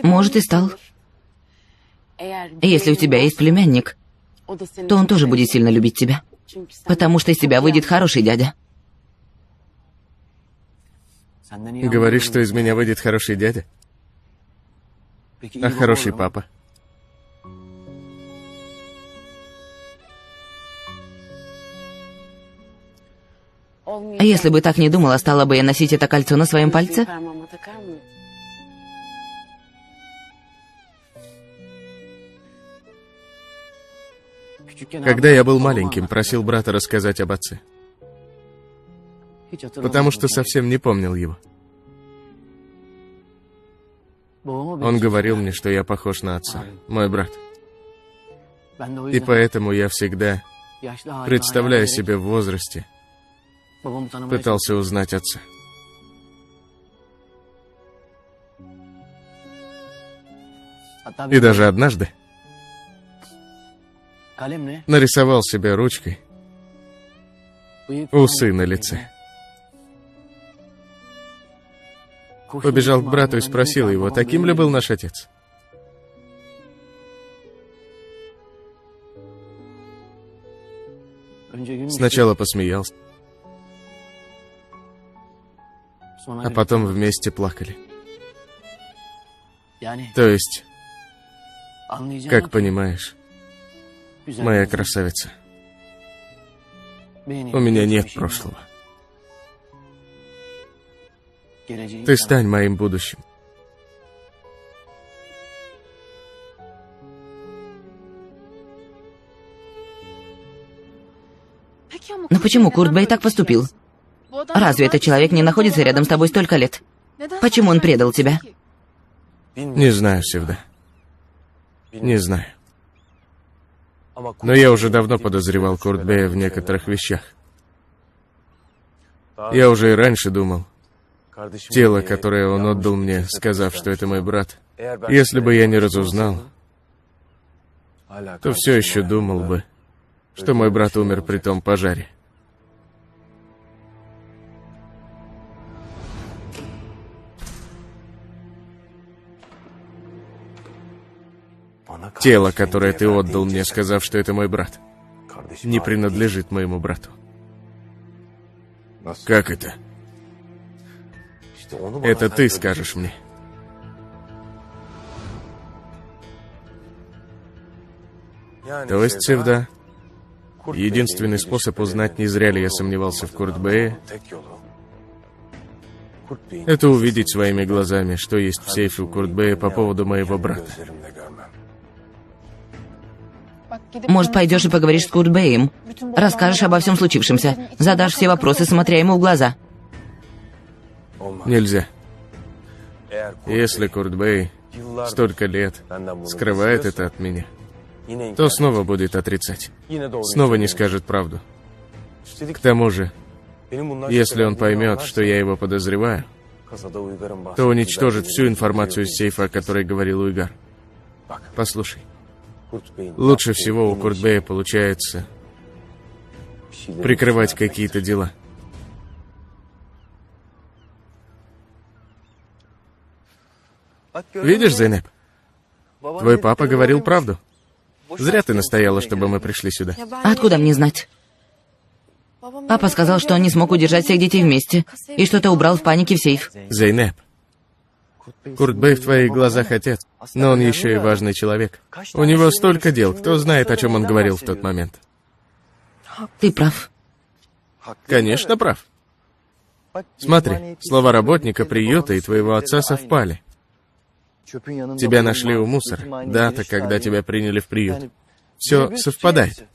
Speaker 2: Может, и стал. Если у тебя есть племянник, то он тоже будет сильно любить тебя. Потому что из тебя выйдет хороший дядя.
Speaker 1: Говоришь, что из меня выйдет хороший дядя? А хороший папа?
Speaker 2: А если бы так не думала, стала бы я носить это кольцо на своем пальце?
Speaker 1: Когда я был маленьким, просил брата рассказать об отце, потому что совсем не помнил его. Он говорил мне, что я похож на отца, мой брат. И поэтому я всегда, представляя себя в возрасте, пытался узнать отца. И даже однажды нарисовал себе ручкой усы на лице. Побежал к брату и спросил его, таким ли был наш отец. Сначала посмеялся, а потом вместе плакали. То есть, как понимаешь, моя красавица, у меня нет прошлого. Ты стань моим будущим.
Speaker 2: Но почему Курт Бэй так поступил? Разве этот человек не находится рядом с тобой столько лет? Почему он предал тебя?
Speaker 1: Не знаю, Севда. Не знаю. Но я уже давно подозревал Курт Бэя в некоторых вещах. Я уже и раньше думал, тело, которое он отдал мне, сказав, что это мой брат, если бы я не разузнал, то все еще думал бы, что мой брат умер при том пожаре. Тело, которое ты отдал мне, сказав, что это мой брат, не принадлежит моему брату. Как это? Это ты скажешь мне. То есть, Севда, единственный способ узнать, не зря ли я сомневался в Курт Бэе, это увидеть своими глазами, что есть в сейфе у Курт Бэя по поводу моего брата.
Speaker 2: Может, пойдешь и поговоришь с Курт Бэем? Расскажешь обо всем случившемся. Задашь все вопросы, смотря ему в глаза.
Speaker 1: Нельзя. Если Курт Бэй столько лет скрывает это от меня, то снова будет отрицать. Снова не скажет правду. К тому же, если он поймет, что я его подозреваю, то уничтожит всю информацию из сейфа, о которой говорил Уйгар. Послушай, лучше всего у Курт Бэя получается прикрывать какие-то дела. Видишь, Зейнеп? Твой папа говорил правду. Зря ты настояла, чтобы мы пришли сюда.
Speaker 2: Откуда мне знать? Папа сказал, что он не смог удержать всех детей вместе, и что-то убрал в панике в сейф.
Speaker 1: Зейнеп, Курт Бэй в твоих глазах отец, но он еще и важный человек. У него столько дел, кто знает, о чем он говорил в тот момент.
Speaker 2: Ты прав.
Speaker 1: Конечно, прав. Смотри, слова работника приюта и твоего отца совпали. Тебя нашли у мусора, дата, когда тебя приняли в приют. Все совпадает.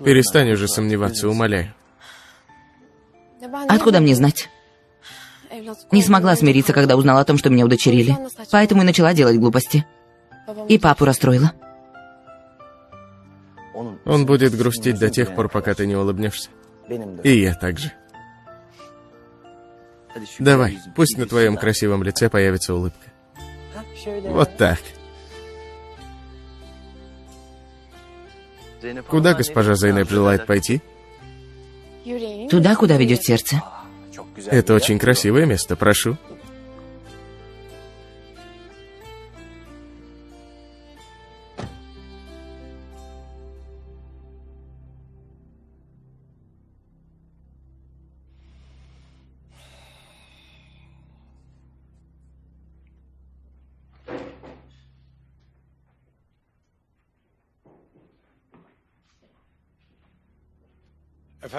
Speaker 1: Перестань уже сомневаться, умоляю.
Speaker 2: Откуда мне знать? Не смогла смириться, когда узнала о том, что меня удочерили. Поэтому и начала делать глупости. И папу расстроила.
Speaker 1: Он будет грустить до тех пор, пока ты не улыбнешься. И я также. Давай, пусть на твоем красивом лице появится улыбка. Вот так. Куда госпожа Зейнеп желает пойти?
Speaker 2: Туда, куда ведет сердце.
Speaker 1: Это очень красивое место, прошу.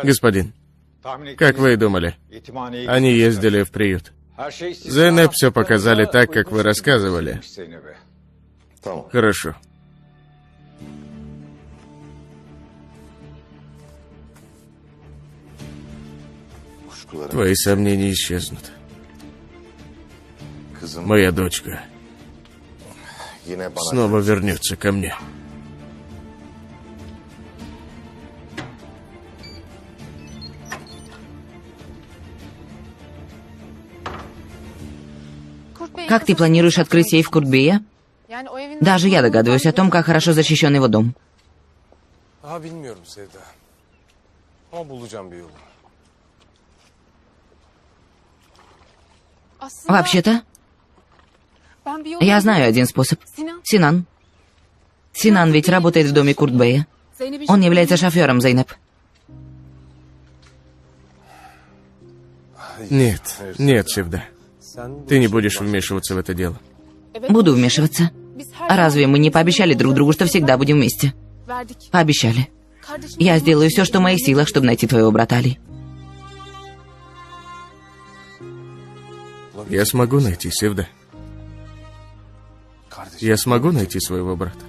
Speaker 1: Господин, как вы и думали, они ездили в приют. Зейнеп все показали так, как вы рассказывали. Хорошо. Твои сомнения исчезнут. Моя дочка снова вернется ко мне.
Speaker 2: Как ты планируешь открыть сейф Куртбея? Даже я догадываюсь о том, как хорошо защищен его дом.
Speaker 3: Daha bilmiyorum Sevda. Ama bulacağım bir yolu.
Speaker 2: Вообще-то, я знаю один способ. Синан. Синан ведь работает в доме Куртбея. Он является шофером, Зейнеп.
Speaker 1: Нет, нет, Севда. Ты не будешь вмешиваться в это дело.
Speaker 2: Буду вмешиваться. А разве мы не пообещали друг другу, что всегда будем вместе? Пообещали. Я сделаю все, что в моих силах, чтобы найти твоего брата Али.
Speaker 1: Я смогу найти Севда. Я смогу найти своего брата.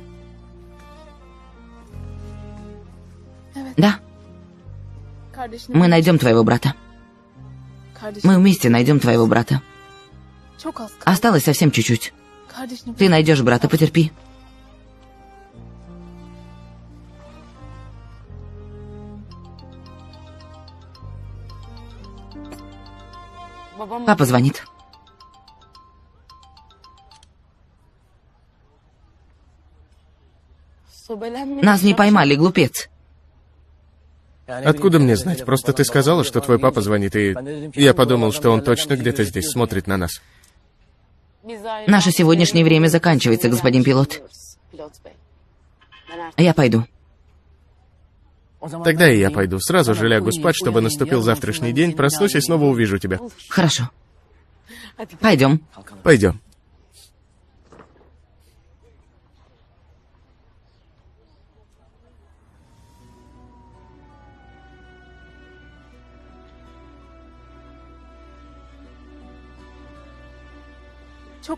Speaker 2: Да. Мы найдем твоего брата. Мы вместе найдем твоего брата. Осталось совсем чуть-чуть. Ты найдешь брата, потерпи. Папа звонит. Нас не поймали, глупец.
Speaker 1: Откуда мне знать? Просто ты сказала, что твой папа звонит, и я подумал, что он точно где-то здесь смотрит на нас.
Speaker 2: Наше сегодняшнее время заканчивается, господин пилот. Я пойду.
Speaker 1: Тогда и я пойду. Сразу же лягу спать, чтобы наступил завтрашний день, проснусь и снова увижу тебя.
Speaker 2: Хорошо. Пойдем.
Speaker 1: Пойдем.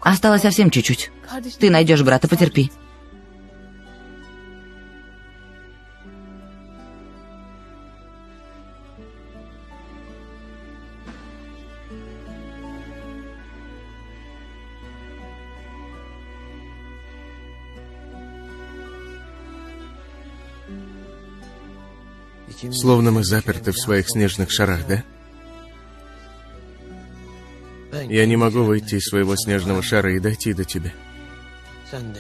Speaker 2: Осталось совсем чуть-чуть. Ты найдешь брата, потерпи.
Speaker 1: Словно мы заперты в своих снежных шарах, да? Я не могу выйти из своего снежного шара и дойти до тебя.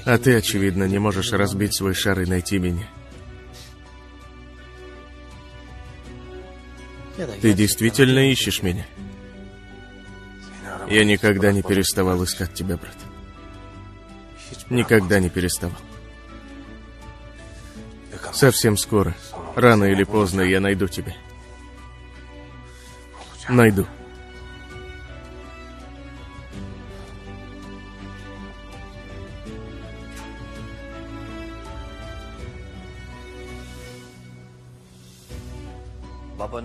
Speaker 1: А ты, очевидно, не можешь разбить свой шар и найти меня. Ты действительно ищешь меня? Я никогда не переставал искать тебя, брат. Никогда не переставал. Совсем скоро, рано или поздно, я найду тебя. Найду.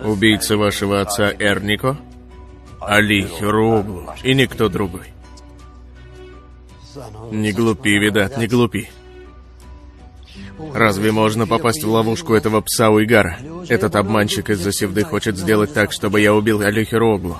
Speaker 1: Убийца вашего отца Эрнико, Али Хироглу и никто другой. Не глупи, Видат, не глупи. Разве можно попасть в ловушку этого пса Уйгара? Этот обманщик из-за Севды хочет сделать так, чтобы я убил Али Хироглу.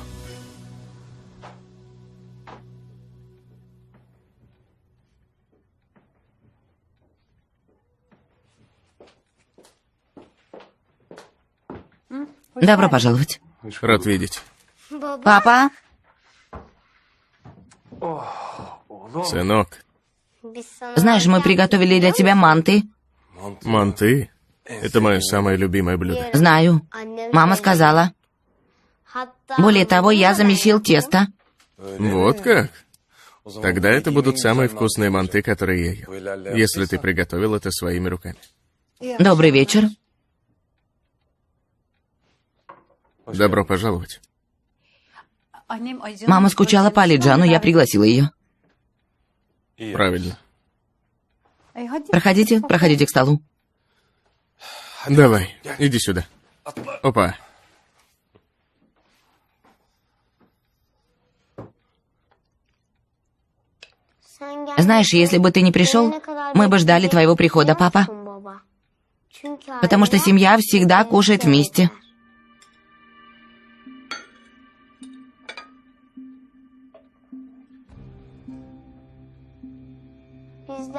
Speaker 2: Добро пожаловать.
Speaker 1: Рад видеть.
Speaker 2: Папа?
Speaker 1: Сынок.
Speaker 2: Знаешь, мы приготовили для тебя манты.
Speaker 1: Манты? Это мое самое любимое блюдо.
Speaker 2: Знаю. Мама сказала. Более того, я замесил тесто.
Speaker 1: Вот как? Тогда это будут самые вкусные манты, которые я ел. Если ты приготовил это своими руками.
Speaker 2: Добрый вечер.
Speaker 1: Добро пожаловать.
Speaker 2: Мама скучала по Алиджану, я пригласила ее.
Speaker 1: Правильно.
Speaker 2: Проходите к столу.
Speaker 1: Давай, иди сюда. Опа.
Speaker 2: Знаешь, если бы ты не пришел, мы бы ждали твоего прихода, папа. Потому что семья всегда кушает вместе.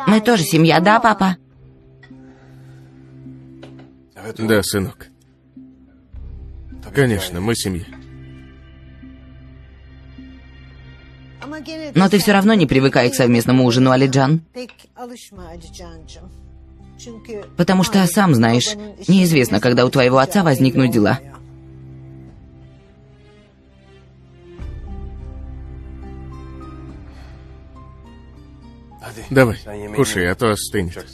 Speaker 2: Мы тоже семья, да, папа?
Speaker 1: Да, сынок. Конечно, мы семья.
Speaker 2: Но ты все равно не привыкай к совместному ужину, Алиджан. Потому что, сам знаешь, неизвестно, когда у твоего отца возникнут дела.
Speaker 1: Давай, кушай, а то остынет.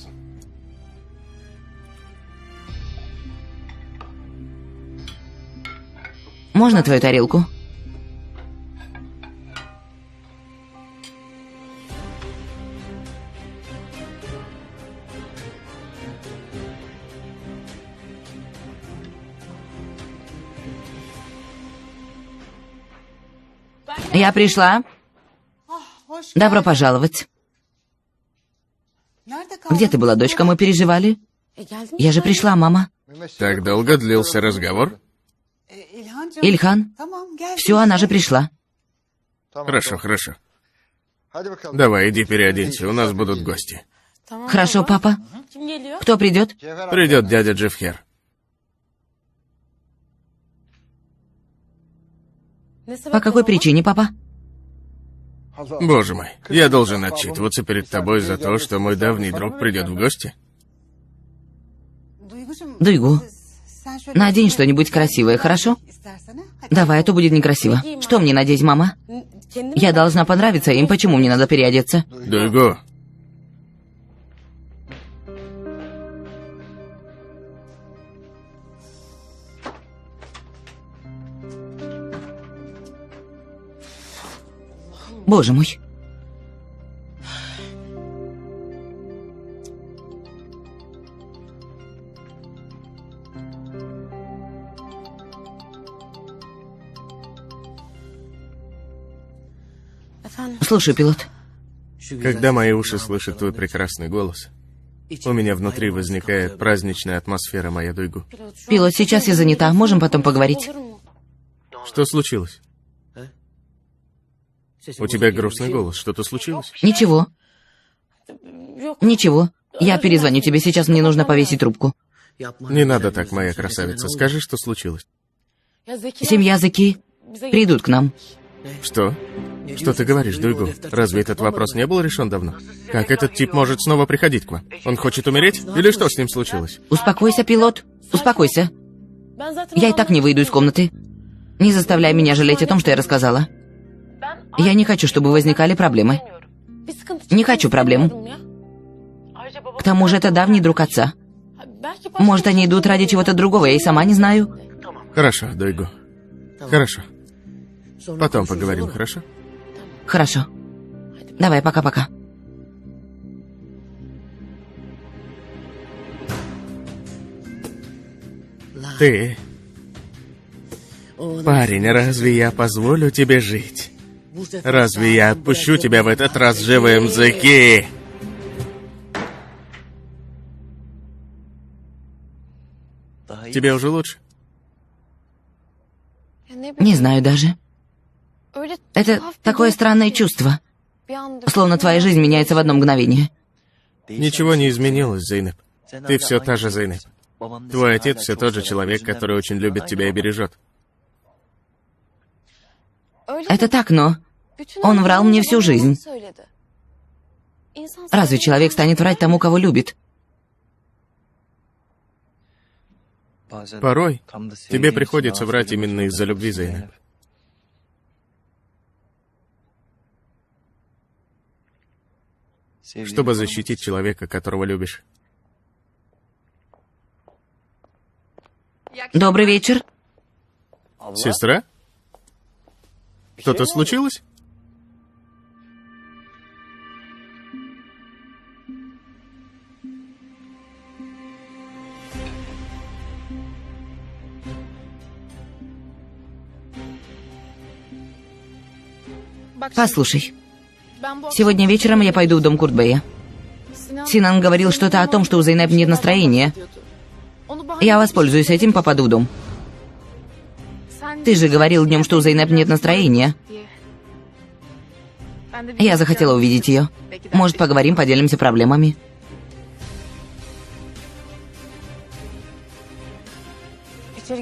Speaker 2: Можно твою тарелку? Я пришла. Добро пожаловать. Где ты была, дочка? Мы переживали. Я же пришла, мама.
Speaker 1: Так долго длился разговор?
Speaker 2: Ильхан, все, она же пришла.
Speaker 1: Хорошо, хорошо. Давай, иди переоденься, у нас будут гости.
Speaker 2: Хорошо, папа. Кто придет?
Speaker 1: Придет дядя Джефхер.
Speaker 2: По какой причине, папа?
Speaker 1: Боже мой, я должен отчитываться перед тобой за то, что мой давний друг придет в гости?
Speaker 2: Дуйгу, надень что-нибудь красивое, хорошо? Давай, а то будет некрасиво. Что мне надеть, мама? Я должна понравиться им, почему мне надо переодеться?
Speaker 1: Дуйгу.
Speaker 2: Боже мой. Слушай, пилот.
Speaker 1: Когда мои уши слышат твой прекрасный голос, у меня внутри возникает праздничная атмосфера, моя Дуйгу.
Speaker 2: Пилот, сейчас я занята, можем потом поговорить?
Speaker 1: Что случилось? У тебя грустный голос, что-то случилось?
Speaker 2: Ничего. Ничего. Я перезвоню тебе, сейчас мне нужно повесить трубку.
Speaker 1: Не надо так, моя красавица, скажи, что случилось.
Speaker 2: Семья Заки придут к нам.
Speaker 1: Что? Что ты говоришь, Дуйгу? Разве этот вопрос не был решен давно? Как этот тип может снова приходить к вам? Он хочет умереть? Или что с ним случилось?
Speaker 2: Успокойся, пилот. Успокойся. Я и так не выйду из комнаты. Не заставляй меня жалеть о том, что я рассказала. Я не хочу, чтобы возникали проблемы. Не хочу проблем. К тому же это давний друг отца. Может, они идут ради чего-то другого, я и сама не знаю.
Speaker 1: Хорошо, Дуйгу. Хорошо. Потом поговорим, хорошо?
Speaker 2: Хорошо. Давай, пока-пока.
Speaker 1: Ты... Парень, разве я позволю тебе жить? Разве я отпущу тебя в этот раз живым, Заки? Тебе уже лучше?
Speaker 2: Не знаю даже. Это такое странное чувство. Словно твоя жизнь меняется в одно мгновение.
Speaker 1: Ничего не изменилось, Зейнеп. Ты все та же, Зейнеп. Твой отец все тот же человек, который очень любит тебя и бережет.
Speaker 2: Это так, но он врал мне всю жизнь. Разве человек станет врать тому, кого любит?
Speaker 1: Порой тебе приходится врать именно из-за любви, Зейнеп. Чтобы защитить человека, которого любишь.
Speaker 2: Добрый вечер.
Speaker 1: Сестра? Что-то случилось?
Speaker 2: Послушай, сегодня вечером я пойду в дом Куртбея. Синан говорил что-то о том, что у Зейнеп нет настроения. Я воспользуюсь этим, попаду в дом. Ты же говорил днем, что у Зейнеп нет настроения. Я захотела увидеть ее. Может, поговорим, поделимся проблемами.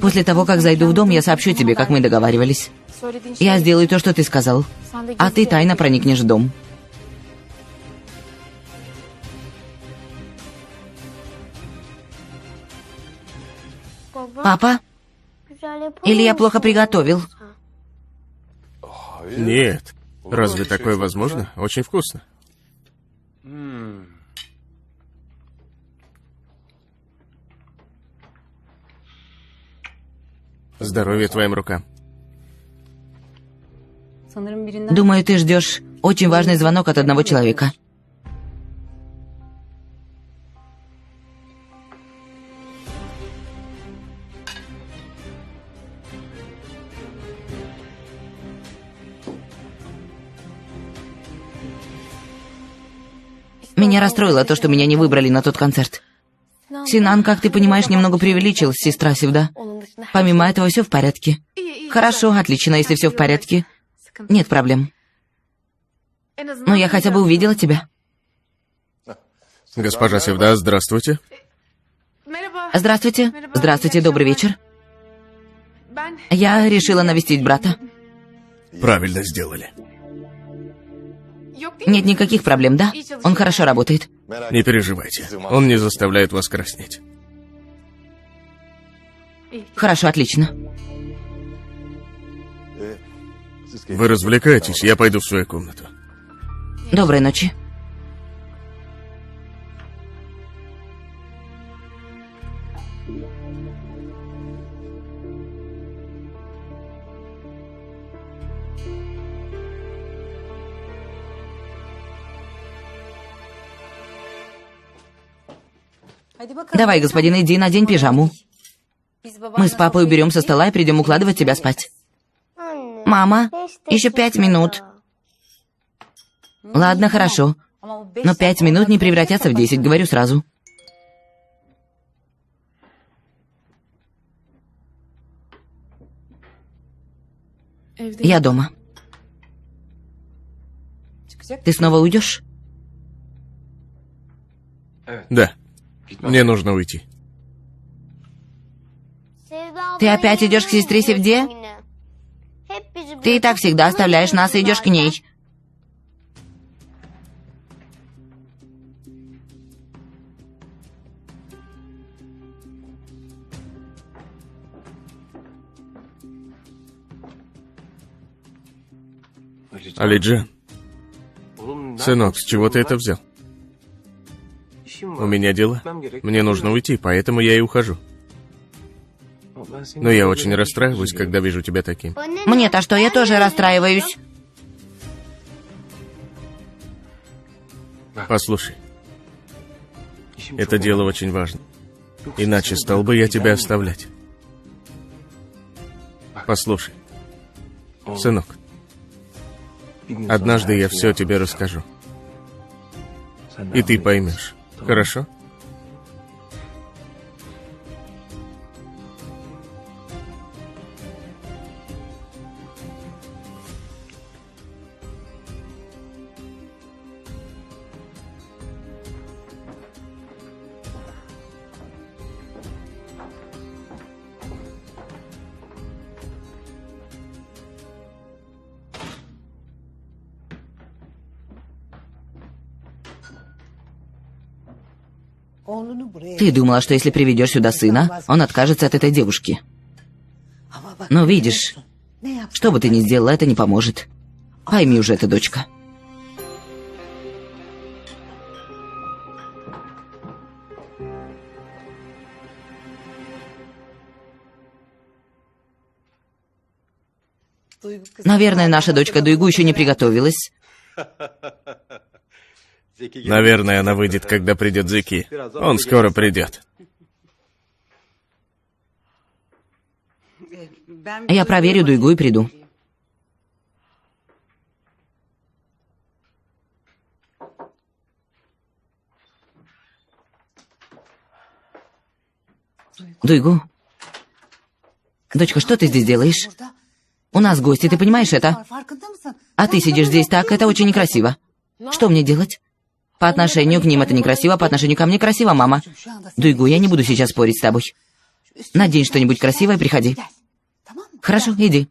Speaker 2: После того, как зайду в дом, я сообщу тебе, как мы договаривались. Я сделаю то, что ты сказал. А ты тайно проникнешь в дом. Папа? Или я плохо приготовил?
Speaker 1: Нет. Разве такое возможно? Очень вкусно. Здоровья твоим рукам.
Speaker 2: Думаю, ты ждешь очень важный звонок от одного человека. Меня расстроило то, что меня не выбрали на тот концерт. Синан, как ты понимаешь, немного преувеличил, сестра Севда. Помимо этого, все в порядке. Хорошо, отлично, если все в порядке. Нет проблем. Но я хотя бы увидела тебя.
Speaker 1: Госпожа Севда, здравствуйте.
Speaker 2: Здравствуйте. Здравствуйте, добрый вечер. Я решила навестить брата.
Speaker 1: Правильно сделали.
Speaker 2: Нет никаких проблем, да? Он хорошо работает.
Speaker 1: Не переживайте. Он не заставляет вас краснеть.
Speaker 2: Хорошо, отлично.
Speaker 1: Вы развлекаетесь, я пойду в свою комнату.
Speaker 2: Доброй ночи. Давай, господин, иди, надень пижаму. Мы с папой уберем со стола и придем укладывать тебя спать. Мама, еще 5 минут. Ладно, хорошо. Но 5 минут не превратятся в 10, говорю сразу. Я дома. Ты снова уйдешь?
Speaker 1: Да. Мне нужно уйти.
Speaker 2: Ты опять идешь к сестре Севде? Ты и так всегда оставляешь нас и идешь к ней.
Speaker 1: Алиджан, сынок, с чего ты это взял? У меня дела. Мне нужно уйти, поэтому я и ухожу. Но я очень расстраиваюсь, когда вижу тебя таким.
Speaker 2: Мне-то что, я тоже расстраиваюсь.
Speaker 1: Послушай, это дело очень важно. Иначе стал бы я тебя оставлять. Послушай, сынок, однажды я все тебе расскажу. И ты поймешь. Хорошо?
Speaker 2: Ты думала, что если приведешь сюда сына, он откажется от этой девушки. Но видишь, что бы ты ни сделала, это не поможет. Пойми уже это, дочка. Наверное, наша дочка Дуйгу еще не приготовилась.
Speaker 1: Наверное, она выйдет, когда придет Зики. Он скоро придет.
Speaker 2: Я проверю Дуйгу и приду. Дуйгу. Дочка, что ты здесь делаешь? У нас гости, ты понимаешь это? А ты сидишь здесь так, это очень некрасиво. Что мне делать? По отношению к ним это некрасиво, по отношению ко мне красиво, мама. Дуйгу, я не буду сейчас спорить с тобой. Надень что-нибудь красивое, приходи. Хорошо, иди.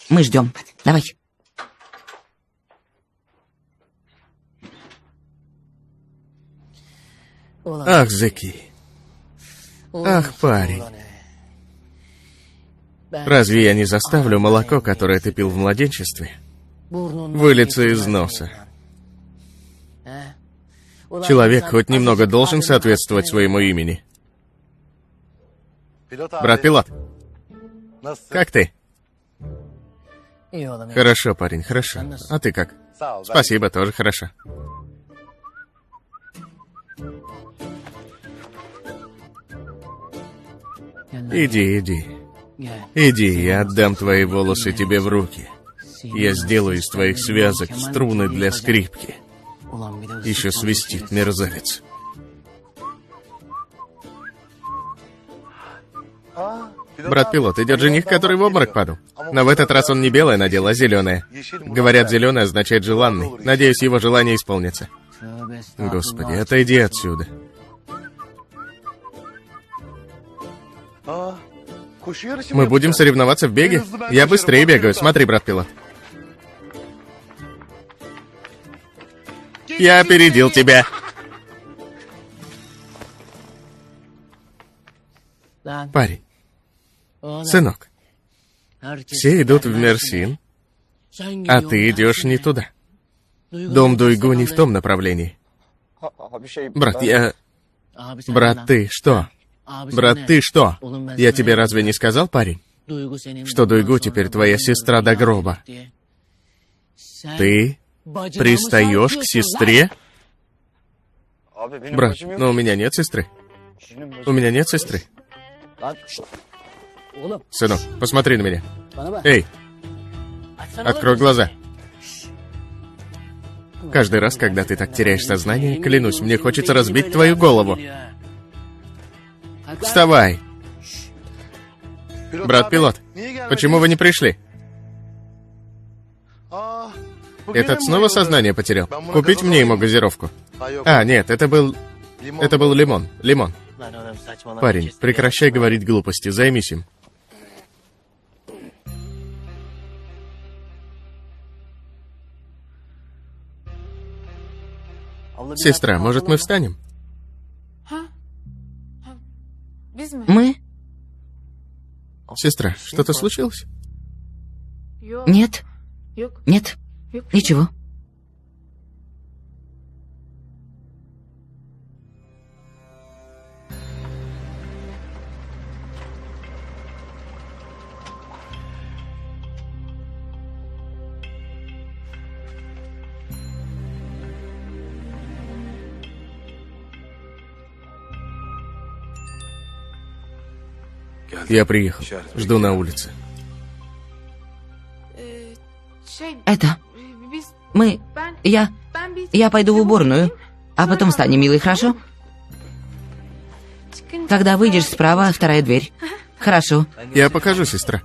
Speaker 2: Мы ждем. Давай.
Speaker 1: Ах, Зеки. Ах, парень. Разве я не заставлю молоко, которое ты пил в младенчестве, вылиться из носа? Человек хоть немного должен соответствовать своему имени. Брат пилот, как ты? Хорошо, парень, хорошо. А ты как? Спасибо, тоже хорошо. Иди, иди. Иди, я отдам твои волосы тебе в руки. Я сделаю из твоих связок струны для скрипки. Еще свистит мерзавец. Брат-пилот, идет жених, который в обморок падал. Но в этот раз он не белое надел, а зеленое. Говорят, зеленое означает желанный. Надеюсь, его желание исполнится. Господи, отойди отсюда. Мы будем соревноваться в беге? Я быстрее бегаю. Смотри, брат-пилот. Я опередил тебя. Парень. Сынок. Все идут в Мерсин, а ты идешь не туда. Дом Дуйгу не в том направлении. Брат, Брат, ты что? Брат, ты что? Я тебе разве не сказал, парень, что Дуйгу теперь твоя сестра до гроба? Ты пристаешь к сестре? Брат, но у меня нет сестры. У меня нет сестры. Сынок, посмотри на меня. Эй, открой глаза. Каждый раз, когда ты так теряешь сознание, клянусь, мне хочется разбить твою голову. Вставай. Брат-пилот, почему вы не пришли? Этот снова сознание потерял? Купить мне ему газировку. А, нет, это был лимон. Лимон. Парень, прекращай говорить глупости, займись им. Сестра, может, мы встанем?
Speaker 2: Мы?
Speaker 1: Сестра, что-то случилось?
Speaker 2: Нет. Нет. Ничего.
Speaker 1: Я приехал. Жду на улице.
Speaker 2: Это... Я пойду в уборную, а потом встанем, милый, хорошо? Когда выйдешь справа, вторая дверь. Хорошо.
Speaker 1: Я покажу, сестра.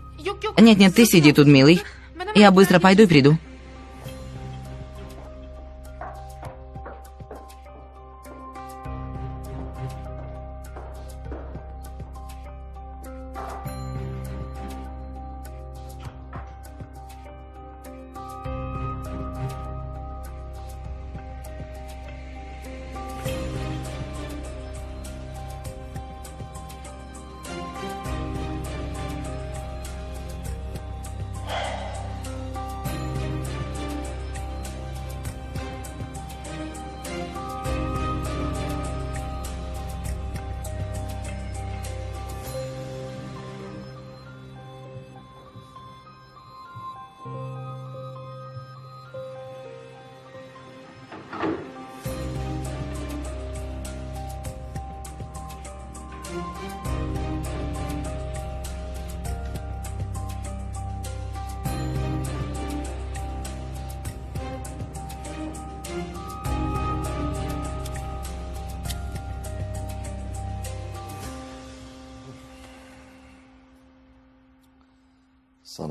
Speaker 2: Нет-нет, ты сиди тут, милый. Я быстро пойду и приду.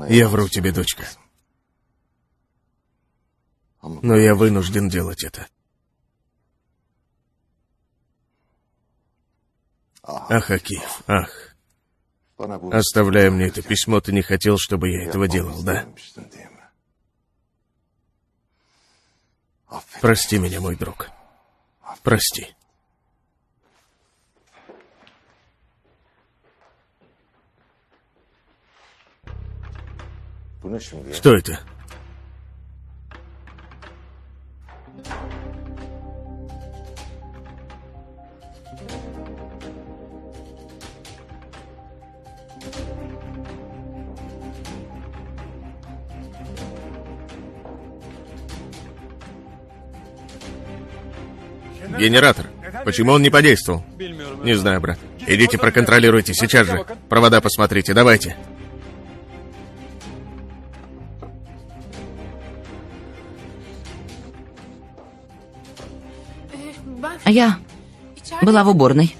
Speaker 1: Я вру тебе, дочка. Но я вынужден делать это. Ах, Акиев, ах. Оставляя мне это письмо, ты не хотел, чтобы я этого делал, да? Прости меня, мой друг. Прости. Что это? Генератор. Почему он не подействовал? Не знаю, брат. Идите проконтролируйте сейчас же. Провода посмотрите, давайте.
Speaker 2: Я была в уборной.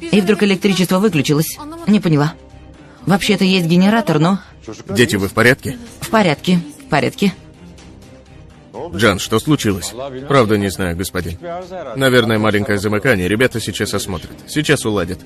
Speaker 2: И вдруг электричество выключилось. Не поняла. Вообще-то есть генератор, но...
Speaker 1: Дети, вы в порядке?
Speaker 2: В порядке, в порядке.
Speaker 1: Джан, что случилось? Правда, не знаю, господин. Наверное, маленькое замыкание. Ребята сейчас осмотрят. Сейчас уладят.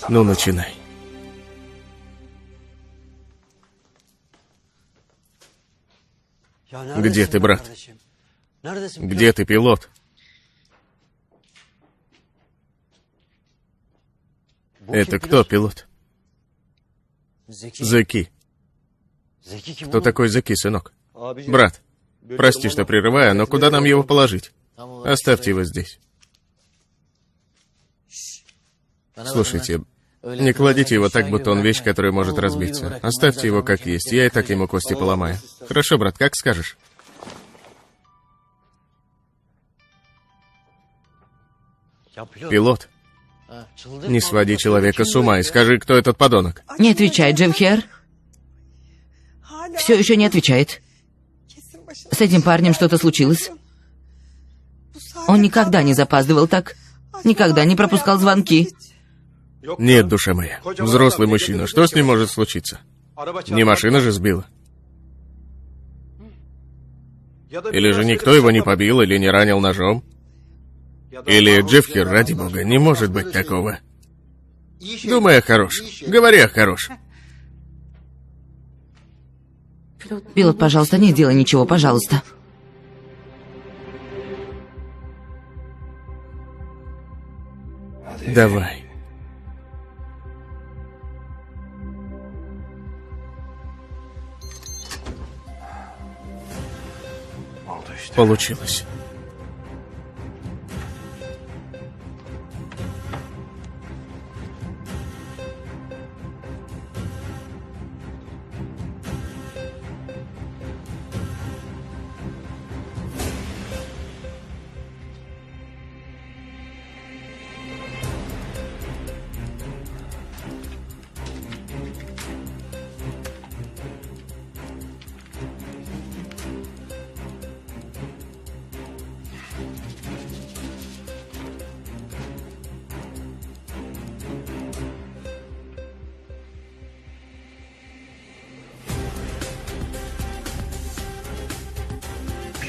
Speaker 1: Ну, начинай. Где ты, брат? Где ты, пилот? Это кто, пилот? Зеки. Кто такой Зеки, сынок? Брат, прости, что прерываю, но куда нам его положить? Оставьте его здесь. Слушайте, не кладите его так, будто он вещь, которая может разбиться. Оставьте его как есть, я и так ему кости поломаю. Хорошо, брат, как скажешь. Пилот, не своди человека с ума и скажи, кто этот подонок.
Speaker 2: Не отвечает, Джевхер. Все еще не отвечает. С этим парнем что-то случилось. Он никогда не запаздывал так. Никогда не пропускал звонки.
Speaker 1: Нет, душа моя. Взрослый мужчина. Что с ним может случиться? Не машина же сбила. Или же никто его не побил или не ранил ножом? Или Джеффхер, ради бога, не может быть такого. Думай о хорошем. Говори о хорошем.
Speaker 2: Пилот, пожалуйста, не делай ничего, пожалуйста.
Speaker 1: Давай. Получилось.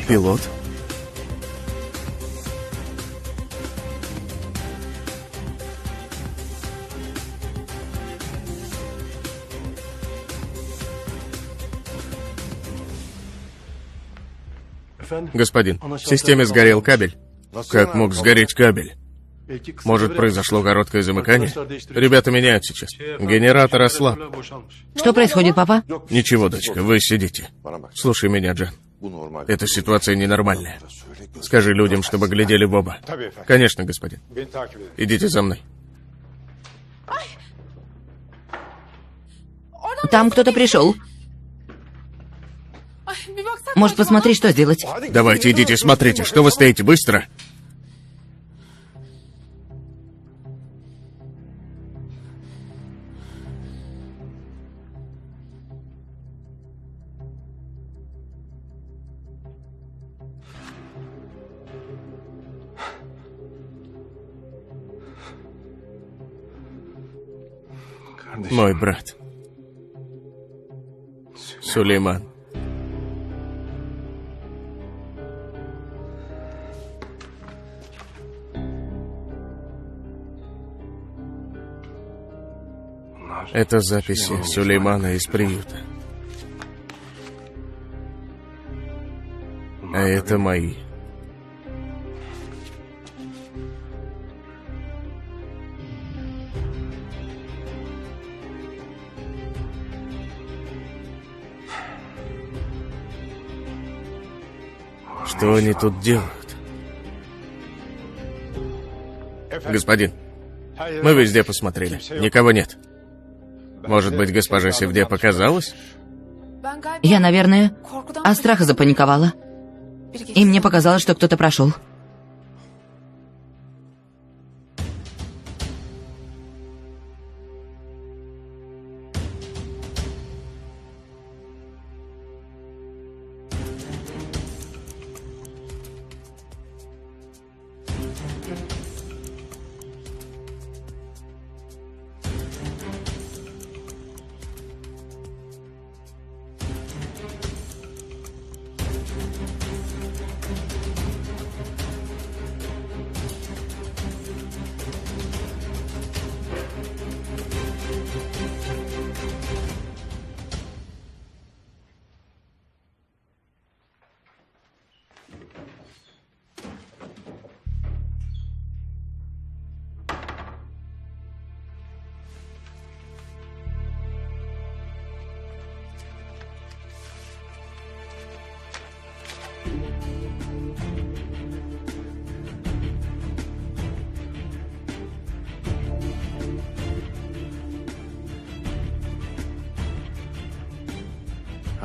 Speaker 1: Пилот? Господин, в системе сгорел кабель. Как мог сгореть кабель? Может, произошло короткое замыкание? Ребята меняют сейчас. Генератор ослаб.
Speaker 2: Что происходит, папа?
Speaker 1: Ничего, дочка, вы сидите. Слушай меня, Джан. Эта ситуация ненормальная. Скажи людям, чтобы глядели в оба. Конечно, господин. Идите за мной.
Speaker 2: Там кто-то пришел. Может, посмотреть, что сделать?
Speaker 1: Давайте, идите, смотрите. Что вы стоите? Быстро! Мой брат. Сулейман. Это записи Сулеймана из приюта. А это мои. Что они тут делают? Господин, мы везде посмотрели. Никого нет. Может быть, госпожа Севде показалось?
Speaker 2: Я, наверное, от страха запаниковала. И мне показалось, что кто-то прошел.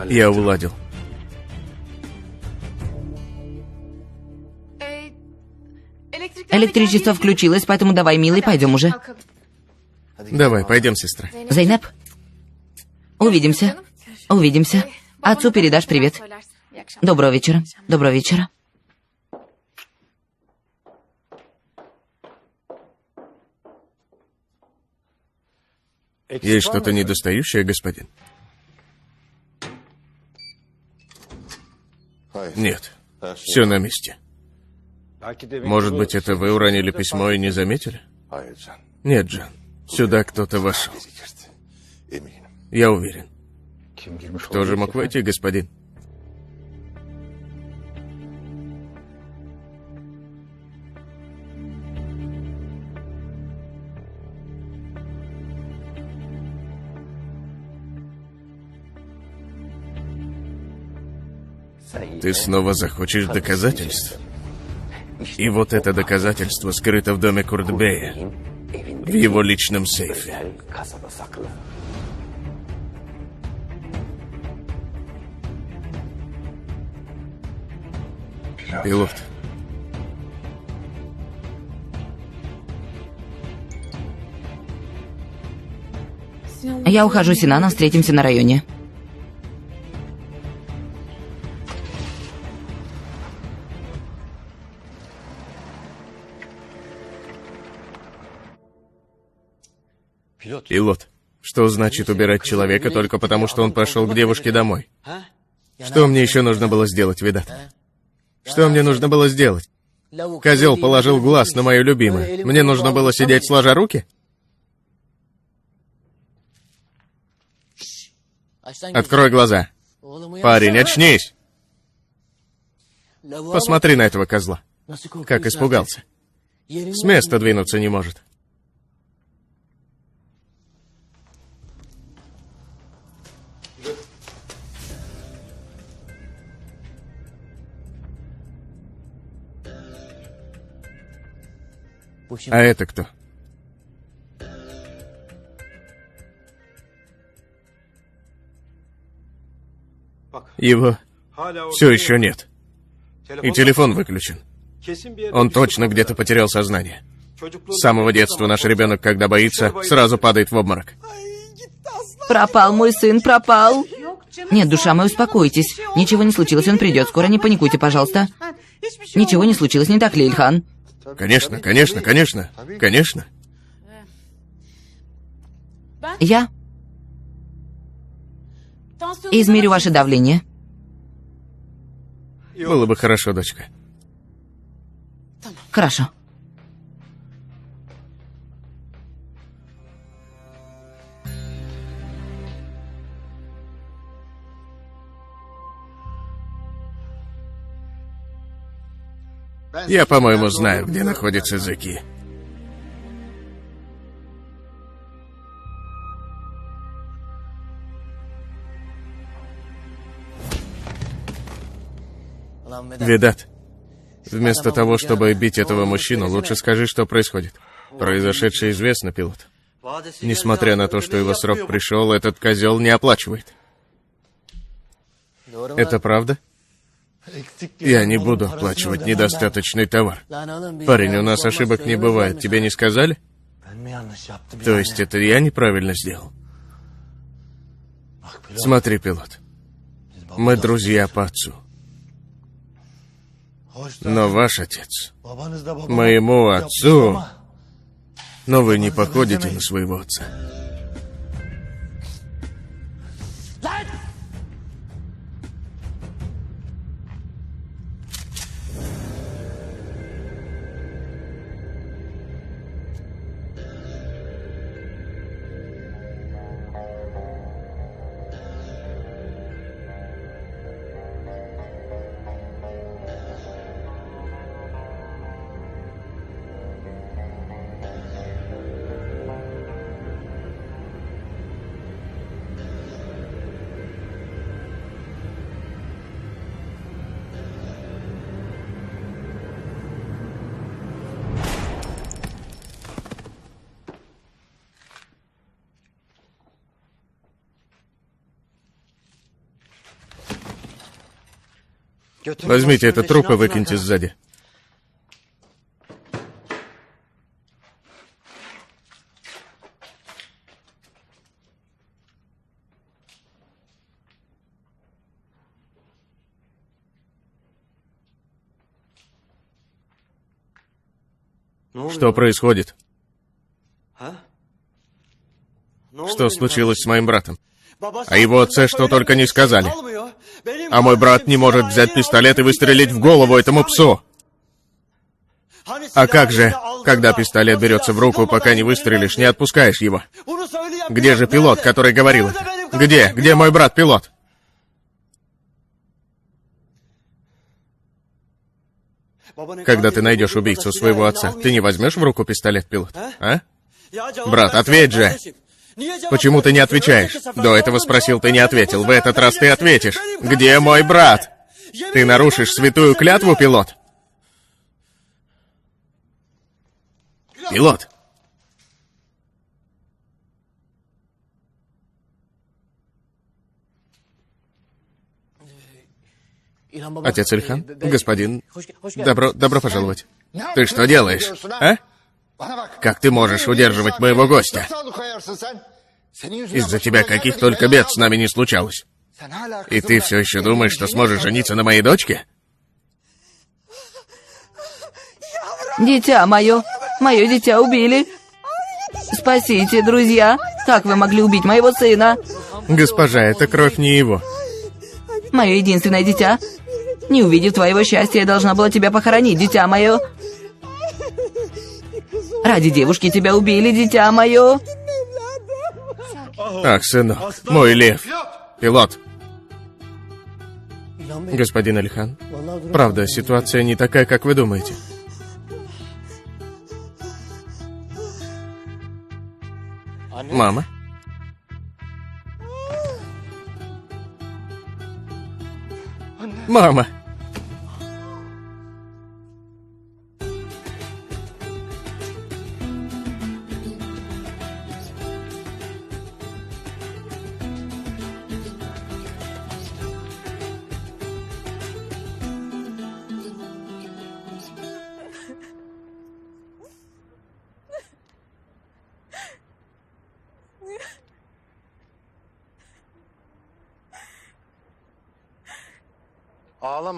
Speaker 1: Я уладил.
Speaker 2: Электричество включилось, поэтому давай, милый, пойдем уже.
Speaker 1: Давай, пойдем, сестра.
Speaker 2: Зайнеп, увидимся. Увидимся. Отцу передашь привет. Доброго вечера. Доброго вечера.
Speaker 1: Есть что-то недостающее, господин? Нет, все на месте. Может быть, это вы уронили письмо и не заметили? Нет, Джан, сюда кто-то вошел. Я уверен. Кто же мог войти, господин? Ты снова захочешь доказательств? И вот это доказательство скрыто в доме Куртбея, в его личном сейфе. Пилот.
Speaker 2: Я ухожу, Синана, встретимся на районе.
Speaker 1: Пилот, что значит убирать человека только потому, что он пошел к девушке домой? Что мне еще нужно было сделать, Видат? Что мне нужно было сделать? Козел положил глаз на мою любимую. Мне нужно было сидеть сложа руки? Открой глаза. Парень, очнись! Посмотри на этого козла. Как испугался. С места двинуться не может. А это кто? Его все еще нет. И телефон выключен. Он точно где-то потерял сознание. С самого детства наш ребенок, когда боится, сразу падает в обморок.
Speaker 2: Пропал мой сын, пропал. Нет, душа моя, успокойтесь. Ничего не случилось, он придет скоро, не паникуйте, пожалуйста. Ничего не случилось, не так ли, Ильхан?
Speaker 1: Конечно, конечно, конечно, конечно.
Speaker 2: Я измерю ваше давление.
Speaker 1: Было бы хорошо, дочка.
Speaker 2: Хорошо.
Speaker 1: Я, по-моему, знаю, где находится Зеки. Ведат, вместо того, чтобы бить этого мужчину, лучше скажи, что происходит. Произошедшее известно, пилот. Несмотря на то, что его срок пришел, этот козел не оплачивает. Это правда? Я не буду оплачивать недостаточный товар. Парень, у нас ошибок не бывает. Тебе не сказали? То есть это я неправильно сделал? Смотри, пилот. Мы друзья по отцу. Но ваш отец... Моему отцу... Но вы не походите на своего отца. Возьмите этот труп и выкиньте сзади. Что происходит? Что случилось с моим братом? О его отце что только не сказали. А мой брат не может взять пистолет и выстрелить в голову этому псу. А как же, когда пистолет берется в руку, пока не выстрелишь, не отпускаешь его? Где же пилот, который говорил это? Где? Где мой брат-пилот? Когда ты найдешь убийцу своего отца, ты не возьмешь в руку пистолет, пилот? А? Брат, ответь же! Почему ты не отвечаешь? До этого спросил, ты не ответил. В этот раз ты ответишь. Где мой брат? Ты нарушишь святую клятву, пилот? Пилот! Отец Ильхан, господин, добро пожаловать. Ты что делаешь, а? Как ты можешь удерживать моего гостя? Из-за тебя каких только бед с нами не случалось. И ты все еще думаешь, что сможешь жениться на моей дочке?
Speaker 2: Дитя мое дитя убили. Спасите, друзья. Как вы могли убить моего сына?
Speaker 1: Госпожа, это кровь не его.
Speaker 2: Мое единственное дитя. Не увидев твоего счастья, я должна была тебя похоронить, дитя мое. Ради девушки тебя убили, дитя мое.
Speaker 1: Ах, сынок, мой лев. Пилот. Господин Ильхан, правда, ситуация не такая, как вы думаете. Мама? Мама!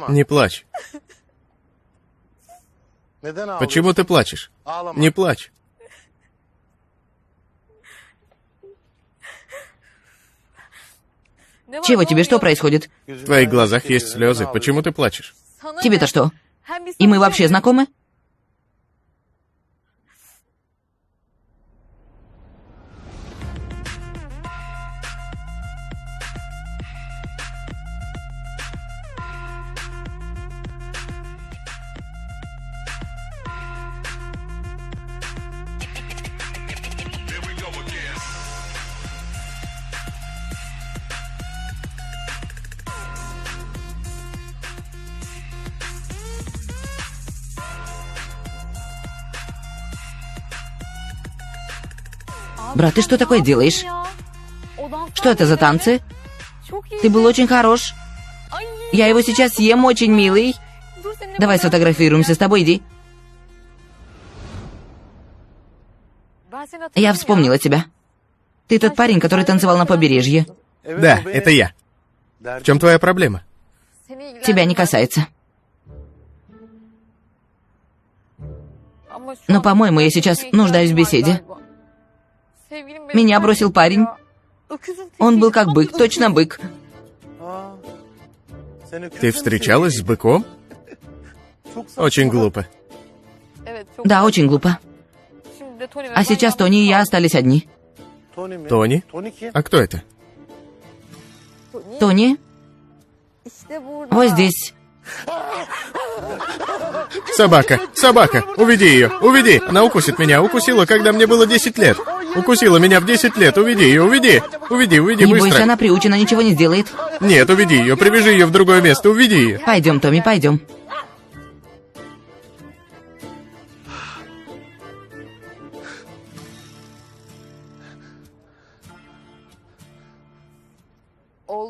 Speaker 1: Не плачь. Почему ты плачешь? Не плачь.
Speaker 2: Чего тебе? Что происходит?
Speaker 1: В твоих глазах есть слезы. Почему ты плачешь?
Speaker 2: Тебе-то что? И мы вообще знакомы? Брат, ты что такое делаешь? Что это за танцы? Ты был очень хорош. Я его сейчас съем, очень милый. Давай сфотографируемся с тобой, иди. Я вспомнила тебя. Ты тот парень, который танцевал на побережье.
Speaker 1: Да, это я. В чем твоя проблема?
Speaker 2: Тебя не касается. Но, по-моему, я сейчас нуждаюсь в беседе. Меня бросил парень. Он был как бык, точно бык.
Speaker 1: Ты встречалась с быком? Очень глупо.
Speaker 2: Да, очень глупо. А сейчас Тони и я остались одни.
Speaker 1: Тони? А кто это?
Speaker 2: Тони? Вот здесь.
Speaker 1: Собака! Собака! Уведи ее! Уведи! Она укусит меня! Укусила, когда мне было 10 лет! Укусила меня в 10 лет! Уведи ее! Уведи! Уведи, уведи,
Speaker 2: Не
Speaker 1: быстро!
Speaker 2: бойся, она приучена, ничего не сделает.
Speaker 1: Нет, уведи ее! Привяжи ее в другое место! Уведи ее!
Speaker 2: Пойдем, Томми, пойдем.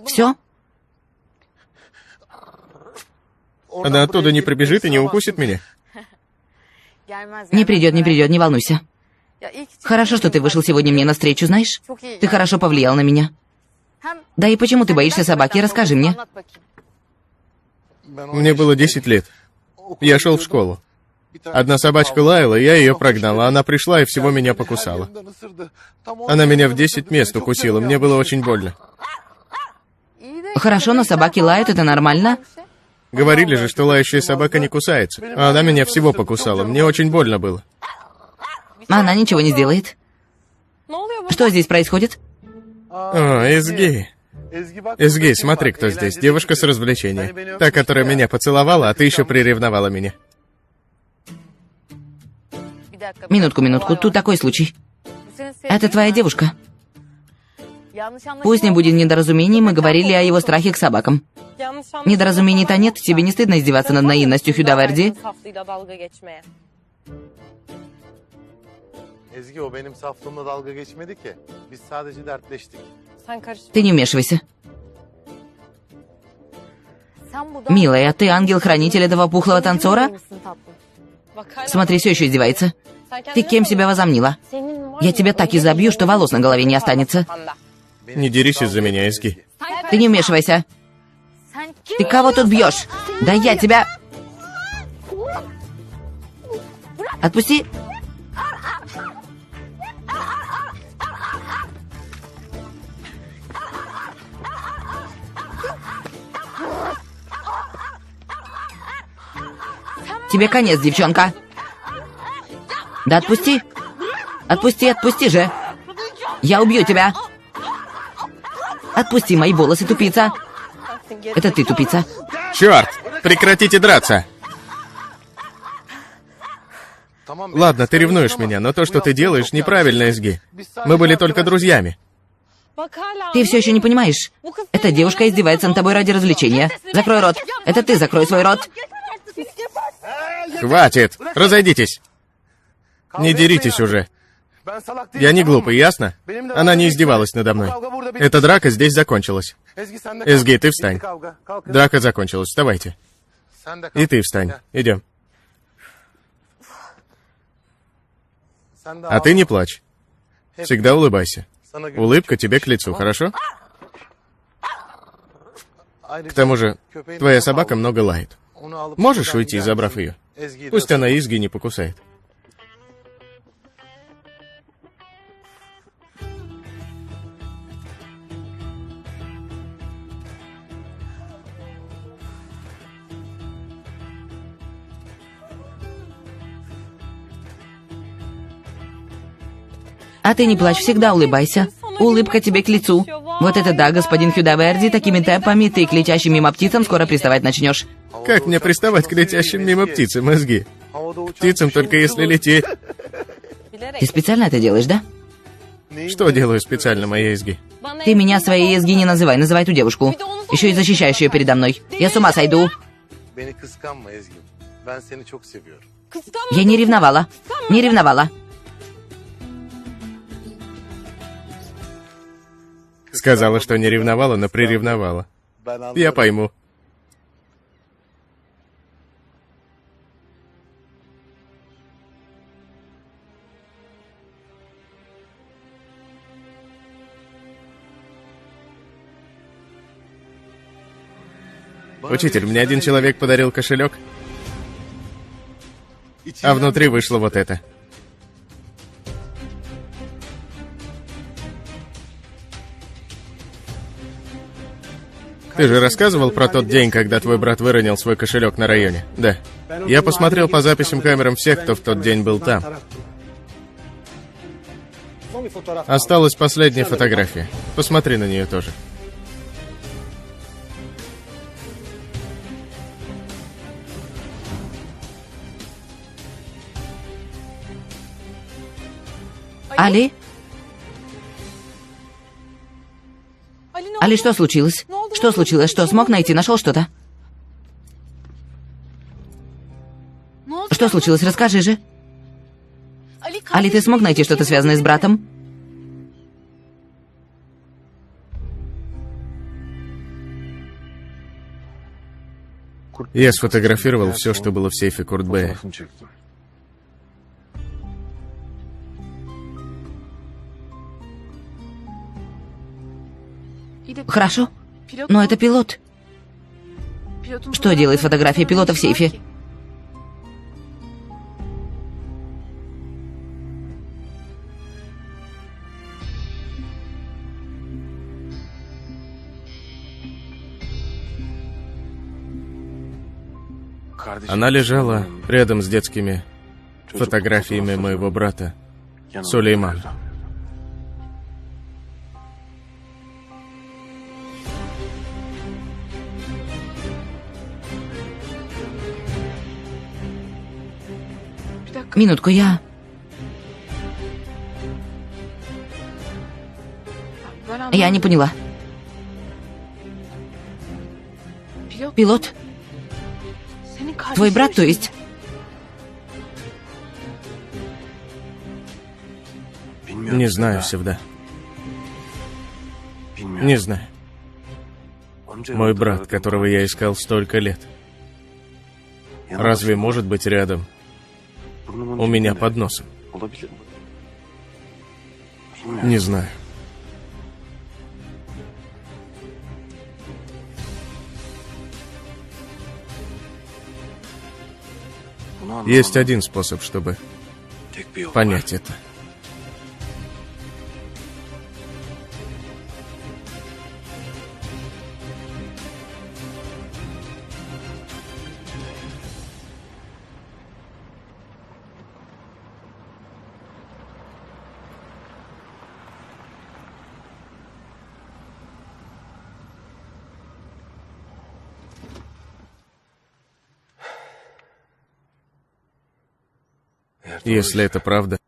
Speaker 2: Все?
Speaker 1: Она оттуда не прибежит и не укусит меня?
Speaker 2: Не придет, не придет, не волнуйся. Хорошо, что ты вышел сегодня мне навстречу, знаешь? Ты хорошо повлиял на меня. Да и почему ты боишься собаки? Расскажи мне.
Speaker 1: Мне было 10 лет. Я шел в школу. Одна собачка лаяла, я ее прогнал, а она пришла и всего меня покусала. Она меня в 10 мест укусила, мне было очень больно.
Speaker 2: Хорошо, но собаки лают, это нормально.
Speaker 1: Говорили же, что лающая собака не кусается. А она меня всего покусала, мне очень больно было.
Speaker 2: Она ничего не сделает. Что здесь происходит?
Speaker 1: О, Эзги. Эзги, смотри, кто здесь. Девушка с развлечения. Та, которая меня поцеловала, а ты еще приревновала меня.
Speaker 2: Минутку, минутку, тут такой случай. Это твоя девушка. Пусть не будет недоразумений, мы говорили о его страхе к собакам. Недоразумений-то нет, тебе не стыдно издеваться над наивностью Хюдаверди?
Speaker 4: Ezgi o benim saflığımla dalga geçmedi ki. Biz sadece dertleştik.
Speaker 2: Ты не вмешивайся. Милая, а ты ангел-хранитель этого пухлого танцора? Смотри, все еще издевается. Ты кем себя возомнила? Я тебя так изобью, что волос на голове не останется.
Speaker 1: Не дерись из-за меня, Эзги.
Speaker 2: Ты не вмешивайся. Ты кого тут бьешь? Да я тебя... Отпусти. Тебе конец, девчонка. Да отпусти. Отпусти, отпусти же. Я убью тебя. Отпусти мои волосы, тупица. Это ты, тупица.
Speaker 1: Черт! Прекратите драться! Ладно, ты ревнуешь меня, но то, что ты делаешь, неправильно, Эзги. Мы были только друзьями.
Speaker 2: Ты все еще не понимаешь? Эта девушка издевается над тобой ради развлечения. Закрой рот. Это ты закрой свой рот.
Speaker 1: Хватит! Разойдитесь! Не деритесь уже. Я не глупый, ясно? Она не издевалась надо мной. Эта драка здесь закончилась. Эзги, ты встань. Драка закончилась, вставайте. И ты встань. Идем. А ты не плачь. Всегда улыбайся. Улыбка тебе к лицу, хорошо? К тому же, твоя собака много лает. Можешь уйти, забрав ее? Пусть она Эзги не покусает.
Speaker 2: А ты не плачь, всегда улыбайся. Улыбка тебе к лицу. Вот это да, господин Хюдаверди, такими темпами ты к летящим мимо птицам скоро приставать начнешь.
Speaker 1: Как мне приставать к летящим мимо птицам, Эзги? Птицам только если лететь.
Speaker 2: Ты специально это делаешь, да?
Speaker 1: Что делаю специально, моя Эзги?
Speaker 2: Ты меня своей Эзги не называй, называй ту девушку. Еще и защищаешь ее передо мной. Я с ума сойду.
Speaker 4: Beni kıskanma Ezgi. Ben seni çok seviyorum.
Speaker 2: Я не ревновала. Не ревновала.
Speaker 1: Сказала, что не ревновала, но приревновала. Я пойму. Учитель, мне один человек подарил кошелек, а внутри вышло вот это. Ты же рассказывал про тот день, когда твой брат выронил свой кошелек на районе? Да. Я посмотрел по записям камерам всех, кто в тот день был там. Осталась последняя фотография. Посмотри на нее тоже.
Speaker 2: Али? Али, что случилось? Что случилось? Что, смог найти? Нашел что-то? Что случилось? Расскажи же. Али, ты смог найти что-то, связанное с братом?
Speaker 1: Я сфотографировал все, что было в сейфе Курт-Бэя.
Speaker 2: Хорошо. Но это пилот. Что делает фотография пилота в сейфе?
Speaker 1: Она лежала рядом с детскими фотографиями моего брата, Сулеймана.
Speaker 2: Минутку, я не поняла. Пилот? Твой брат, то есть?
Speaker 1: Не знаю, Севда. Не знаю. Мой брат, которого я искал столько лет. Разве может быть рядом? У меня под носом. Не знаю. Есть один способ, чтобы понять это. Если это правда,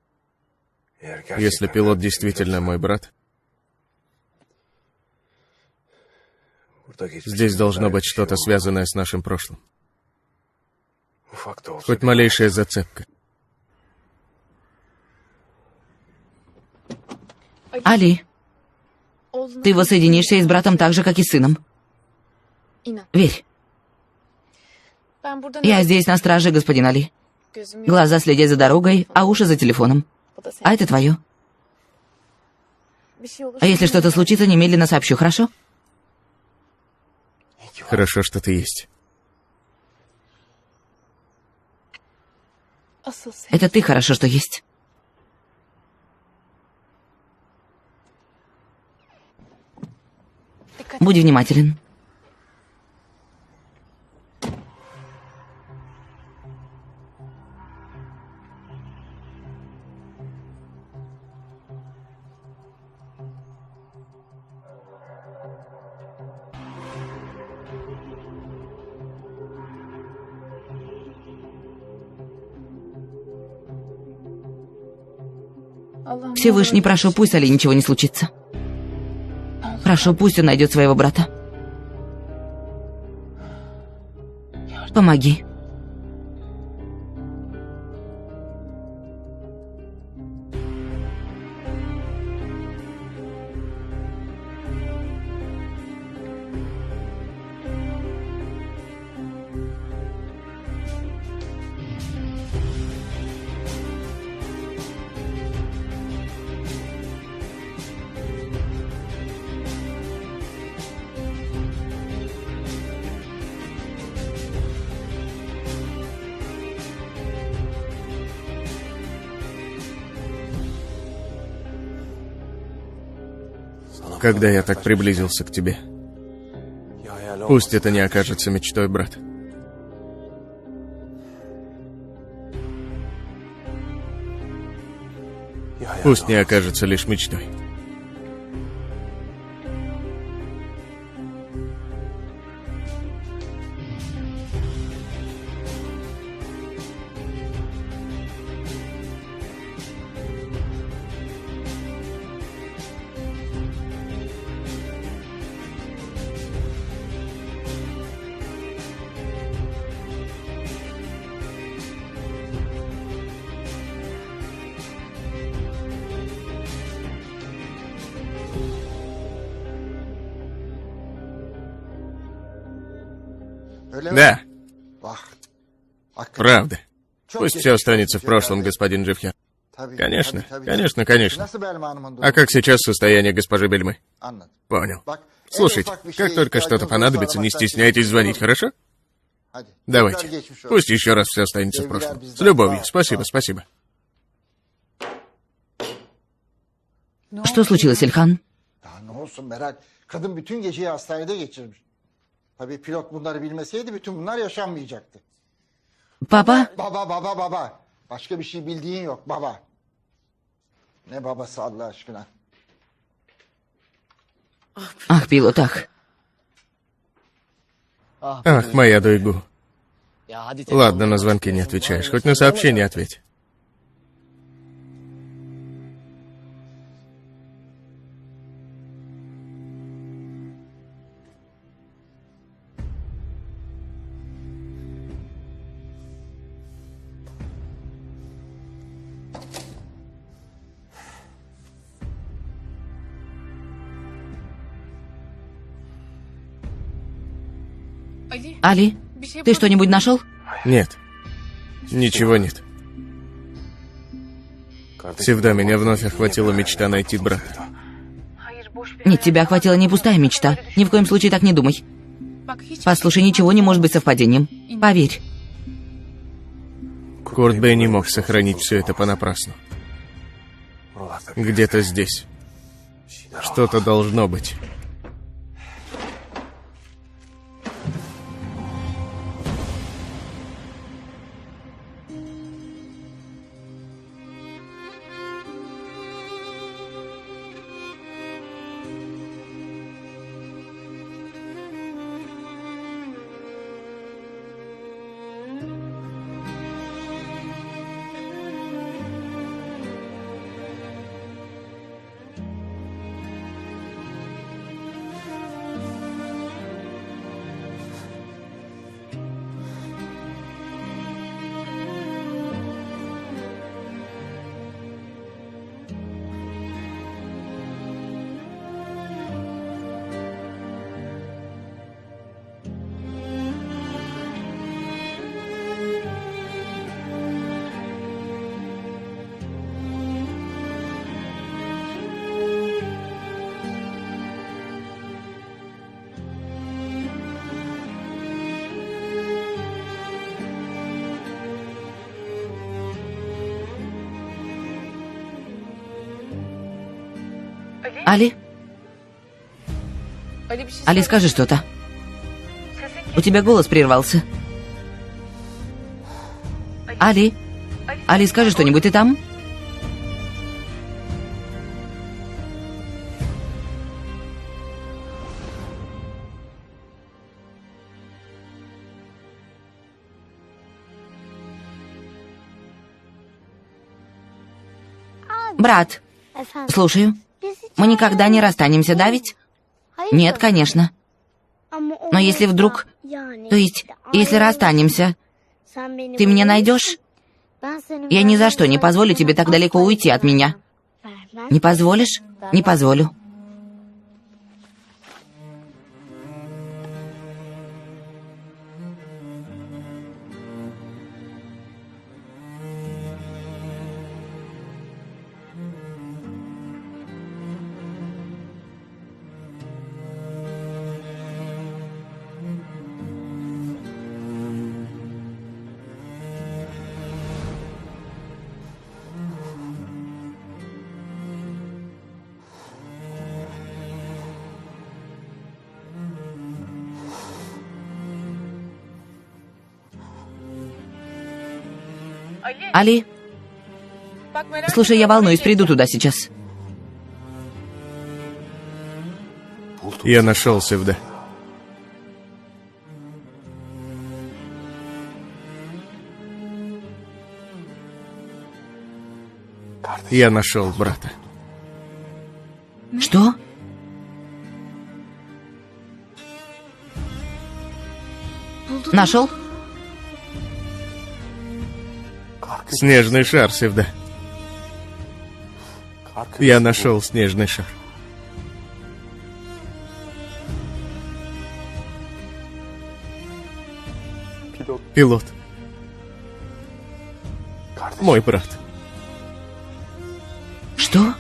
Speaker 1: если пилот действительно мой брат, здесь должно быть что-то связанное с нашим прошлым. Хоть малейшая зацепка.
Speaker 2: Али, ты воссоединишься и с братом так же, как и с сыном. Верь. Я здесь на страже, господин Али. Глаза следят за дорогой, а уши за телефоном. А это твое. А если что-то случится, немедленно сообщу, хорошо?
Speaker 1: Хорошо, что ты есть.
Speaker 2: Это ты хорошо, что есть. Будь внимателен. Всевышний, прошу, пусть Али ничего не случится. Прошу, пусть он найдет своего брата. Помоги.
Speaker 1: Когда я так приблизился к тебе, пусть это не окажется мечтой, брат. Пусть не окажется лишь мечтой. Да, правда. Пусть все останется в прошлом, господин Джифхер. Конечно, конечно, конечно. А как сейчас состояние госпожи Бельмы? Понял. Слушайте, как только что-то понадобится, не стесняйтесь звонить, хорошо? Давайте. Пусть еще раз все останется в прошлом. С любовью. Спасибо, спасибо.
Speaker 2: Что случилось, Ильхан?
Speaker 5: Ne olsun Meral. Kadın bütün geceyi hastanede geçirmiş. Tabii pilot bunları bilmeseydi bütün bunlar yaşanmayacaktı.
Speaker 2: Папа?
Speaker 5: Baba. Başka bir şey bildiğin yok baba. Ne babası Allah aşkına?
Speaker 2: Ах, пилот, ах.
Speaker 1: Ах, моя Дойгу. Ладно, на звонки не отвечаешь, хоть на сообщение ответь.
Speaker 2: Али, ты что-нибудь нашел?
Speaker 1: Нет. Ничего нет. Всегда меня вновь охватила мечта найти брата.
Speaker 2: Нет, тебя охватила не пустая мечта. Ни в коем случае так не думай. Послушай, ничего не может быть совпадением. Поверь.
Speaker 1: Курт Бэй не мог сохранить все это понапрасну. Где-то здесь. Что-то должно быть.
Speaker 2: Али? Али, скажи что-то. У тебя голос прервался. Али? Али, скажи что-нибудь, ты там? Брат, слушаю. Мы никогда не расстанемся, да ведь? Нет, конечно. Но если вдруг... То есть, если расстанемся, ты меня найдешь? Я ни за что не позволю тебе так далеко уйти от меня. Не позволишь? Не позволю. Али? Слушай, я волнуюсь, приду туда сейчас.
Speaker 1: Я нашел Севда. Я нашел брата.
Speaker 2: Что? Нашел?
Speaker 1: Снежный шар, Севда. Я нашел снежный шар. Пилот. Мой брат.
Speaker 2: Что?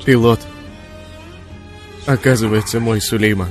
Speaker 1: Пилот. Оказывается, мой Сулейман.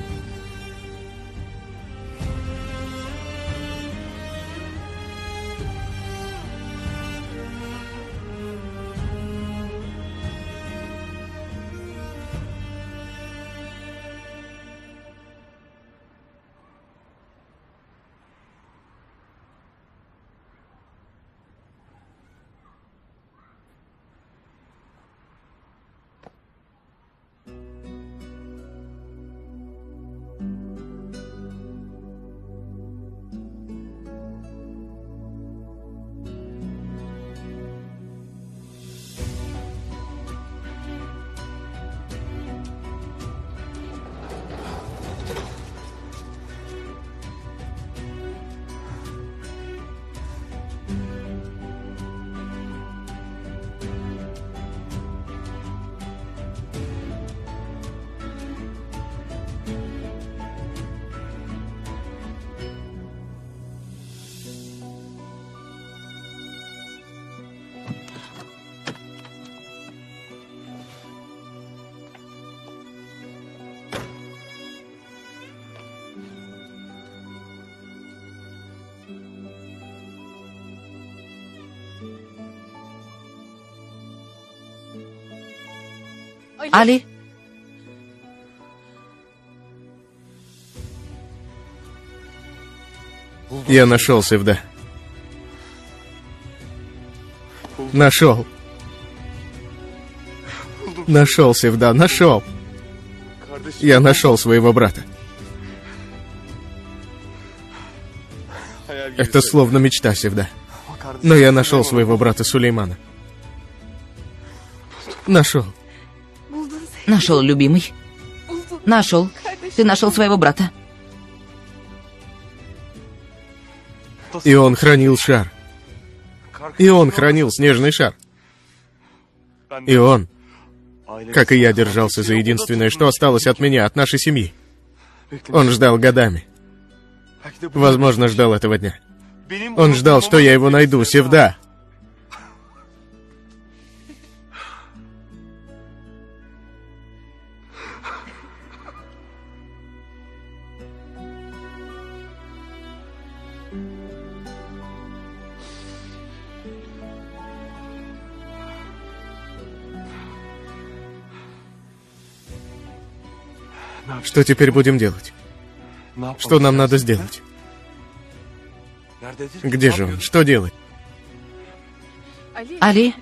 Speaker 2: Али?
Speaker 1: Я нашел Севда. Нашел. Нашел Севда, нашел. Я нашел своего брата. Это словно мечта, Севда. Но я нашел своего брата Сулеймана. Нашел.
Speaker 2: Нашел, любимый. Нашел. Ты нашел своего брата.
Speaker 1: И он хранил шар. И он хранил снежный шар. И он, как и я, держался за единственное, что осталось от меня, от нашей семьи. Он ждал годами. Возможно, ждал этого дня. Он ждал, что я его найду, Севда. Что теперь будем делать? Что нам надо сделать? Где же он? Что делать?
Speaker 2: Али,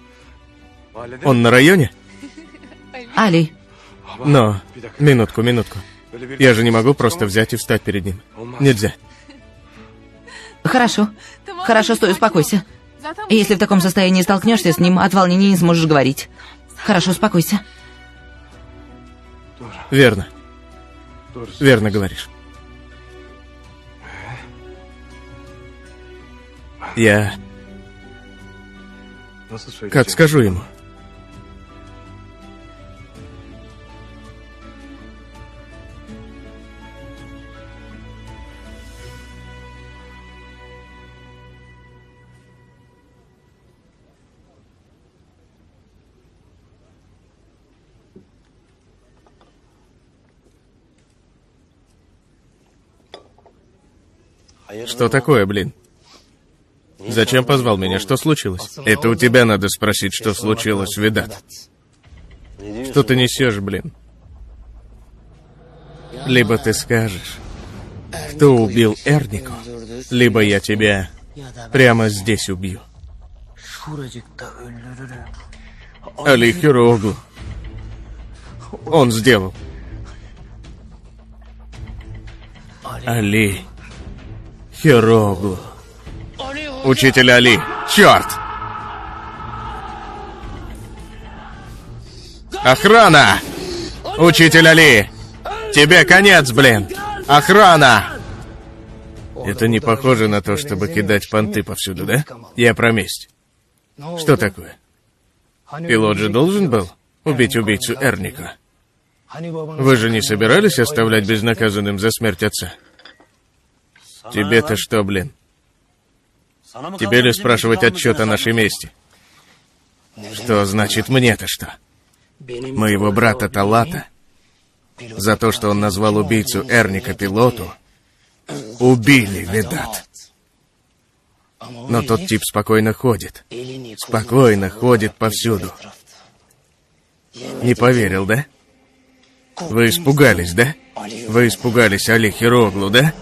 Speaker 1: Он на районе?
Speaker 2: Али,
Speaker 1: Но... Минутку. Я же не могу просто взять и встать перед ним. Нельзя.
Speaker 2: хорошо. Хорошо, стой, успокойся. Если в таком состоянии столкнешься с ним, от волнения не сможешь говорить. Хорошо, успокойся.
Speaker 1: Верно. Верно говоришь. Я... Как скажу ему? Что такое, блин? Зачем позвал меня? Что случилось? Это у тебя надо спросить, что случилось, Ведат. Что ты несешь, блин? Либо ты скажешь, кто убил Эрнику, либо я тебя прямо здесь убью. Али Хироглу. Он сделал. Али Хироглу. Учитель Али. Черт! Охрана! Учитель Али! Тебе конец, блин! Охрана! Это не похоже на то, чтобы кидать понты повсюду, да? Я про месть. Что такое? Пилот же должен был убить убийцу Эрника. Вы же не собирались оставлять безнаказанным за смерть отца? Тебе-то что, блин? Тебе ли спрашивать отчет о нашей мести? Что значит мне-то что? Моего брата Талата за то, что он назвал убийцу Эрника пилоту, убили, Ведат. Но тот тип спокойно ходит повсюду. Не поверил, да? Вы испугались, да? Вы испугались Али Хироглу, да?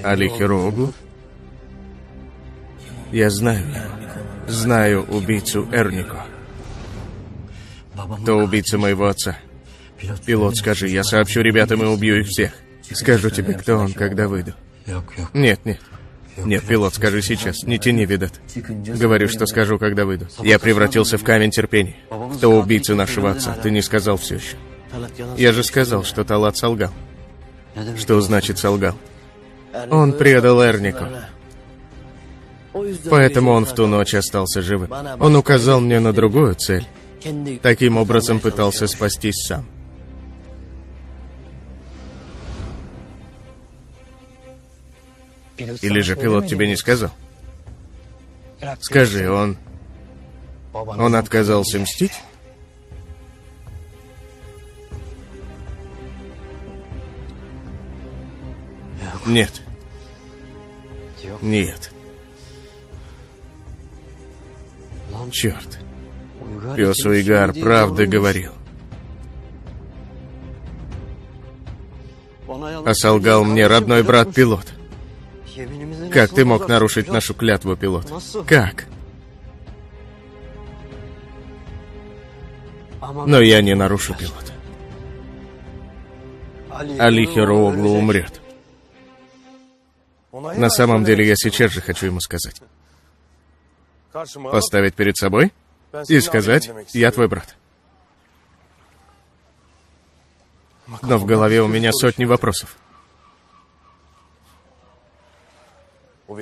Speaker 1: Али Хироглу? Я знаю его. Знаю убийцу Эрнику. Кто убийца моего отца? Пилот, скажи, я сообщу ребятам и убью их всех. Скажу тебе, кто он, когда выйду. Нет. Нет, пилот, скажи сейчас. Не тяни, Ведат. Говорю, что скажу, когда выйду. Я превратился в камень терпения. Кто убийца нашего отца? Ты не сказал все еще. Я же сказал, что Талат солгал. Что значит солгал? Он предал Эрнику. Поэтому он в ту ночь остался живым. Он указал мне на другую цель. Таким образом пытался спастись сам. Или же пилот тебе не сказал? Скажи, он отказался мстить? Нет. Нет. Черт. Пес Уйгар правда говорил. А солгал мне родной брат-пилот. Как ты мог нарушить нашу клятву, пилот? Как? Но я не нарушу, пилот. Али Хироглу умрет. На самом деле, я сейчас же хочу ему сказать. Поставить перед собой и сказать: я твой брат. Но в голове у меня сотни вопросов.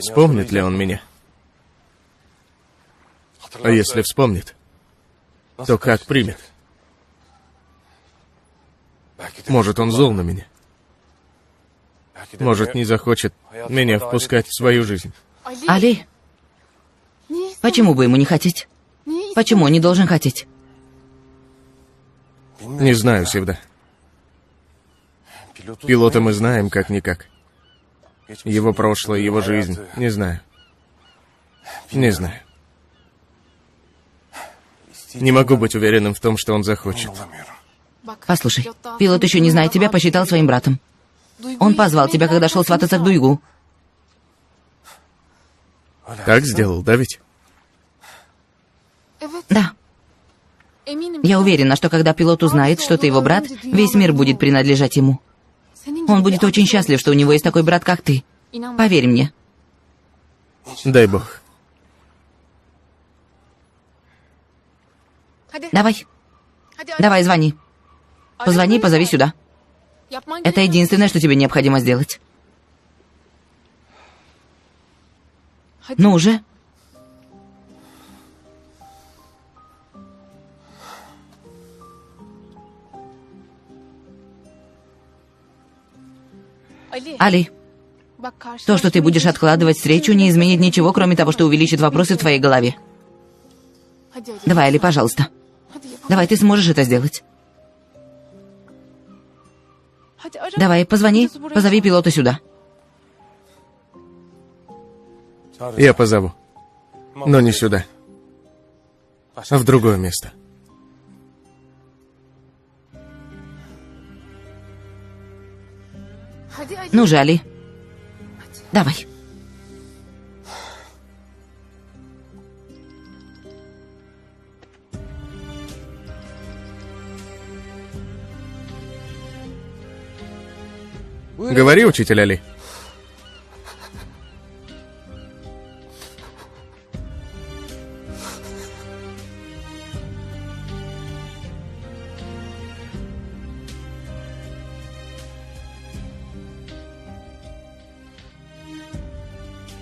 Speaker 1: Вспомнит ли он меня? А если вспомнит, то как примет? Может, он зол на меня? Может, не захочет меня впускать в свою жизнь?
Speaker 2: Али, почему бы ему не хотеть? Почему он не должен хотеть?
Speaker 1: Не знаю, Севда. Пилота мы знаем как-никак. Его прошлое, его жизнь. Не знаю. Не знаю. Не могу быть уверенным в том, что он захочет.
Speaker 2: Послушай, пилот еще не знает тебя, посчитал своим братом. Он позвал тебя, когда шел свататься к Дуйгу.
Speaker 1: Так сделал, да ведь?
Speaker 2: Да. Я уверена, что когда пилот узнает, что ты его брат, весь мир будет принадлежать ему. Он будет очень счастлив, что у него есть такой брат, как ты. Поверь мне.
Speaker 1: Дай бог.
Speaker 2: Давай. Давай, звони. Позвони и позови сюда. Это единственное, что тебе необходимо сделать. Ну уже. Али, то, что ты будешь откладывать встречу, не изменит ничего, кроме того, что увеличит вопросы в твоей голове. Давай, Али, пожалуйста. Давай, ты сможешь это сделать. Давай, позвони, позови пилота сюда.
Speaker 1: Я позову. Но не сюда. А в другое место.
Speaker 2: Ну же, Али. Давай.
Speaker 1: Говори, учитель Али.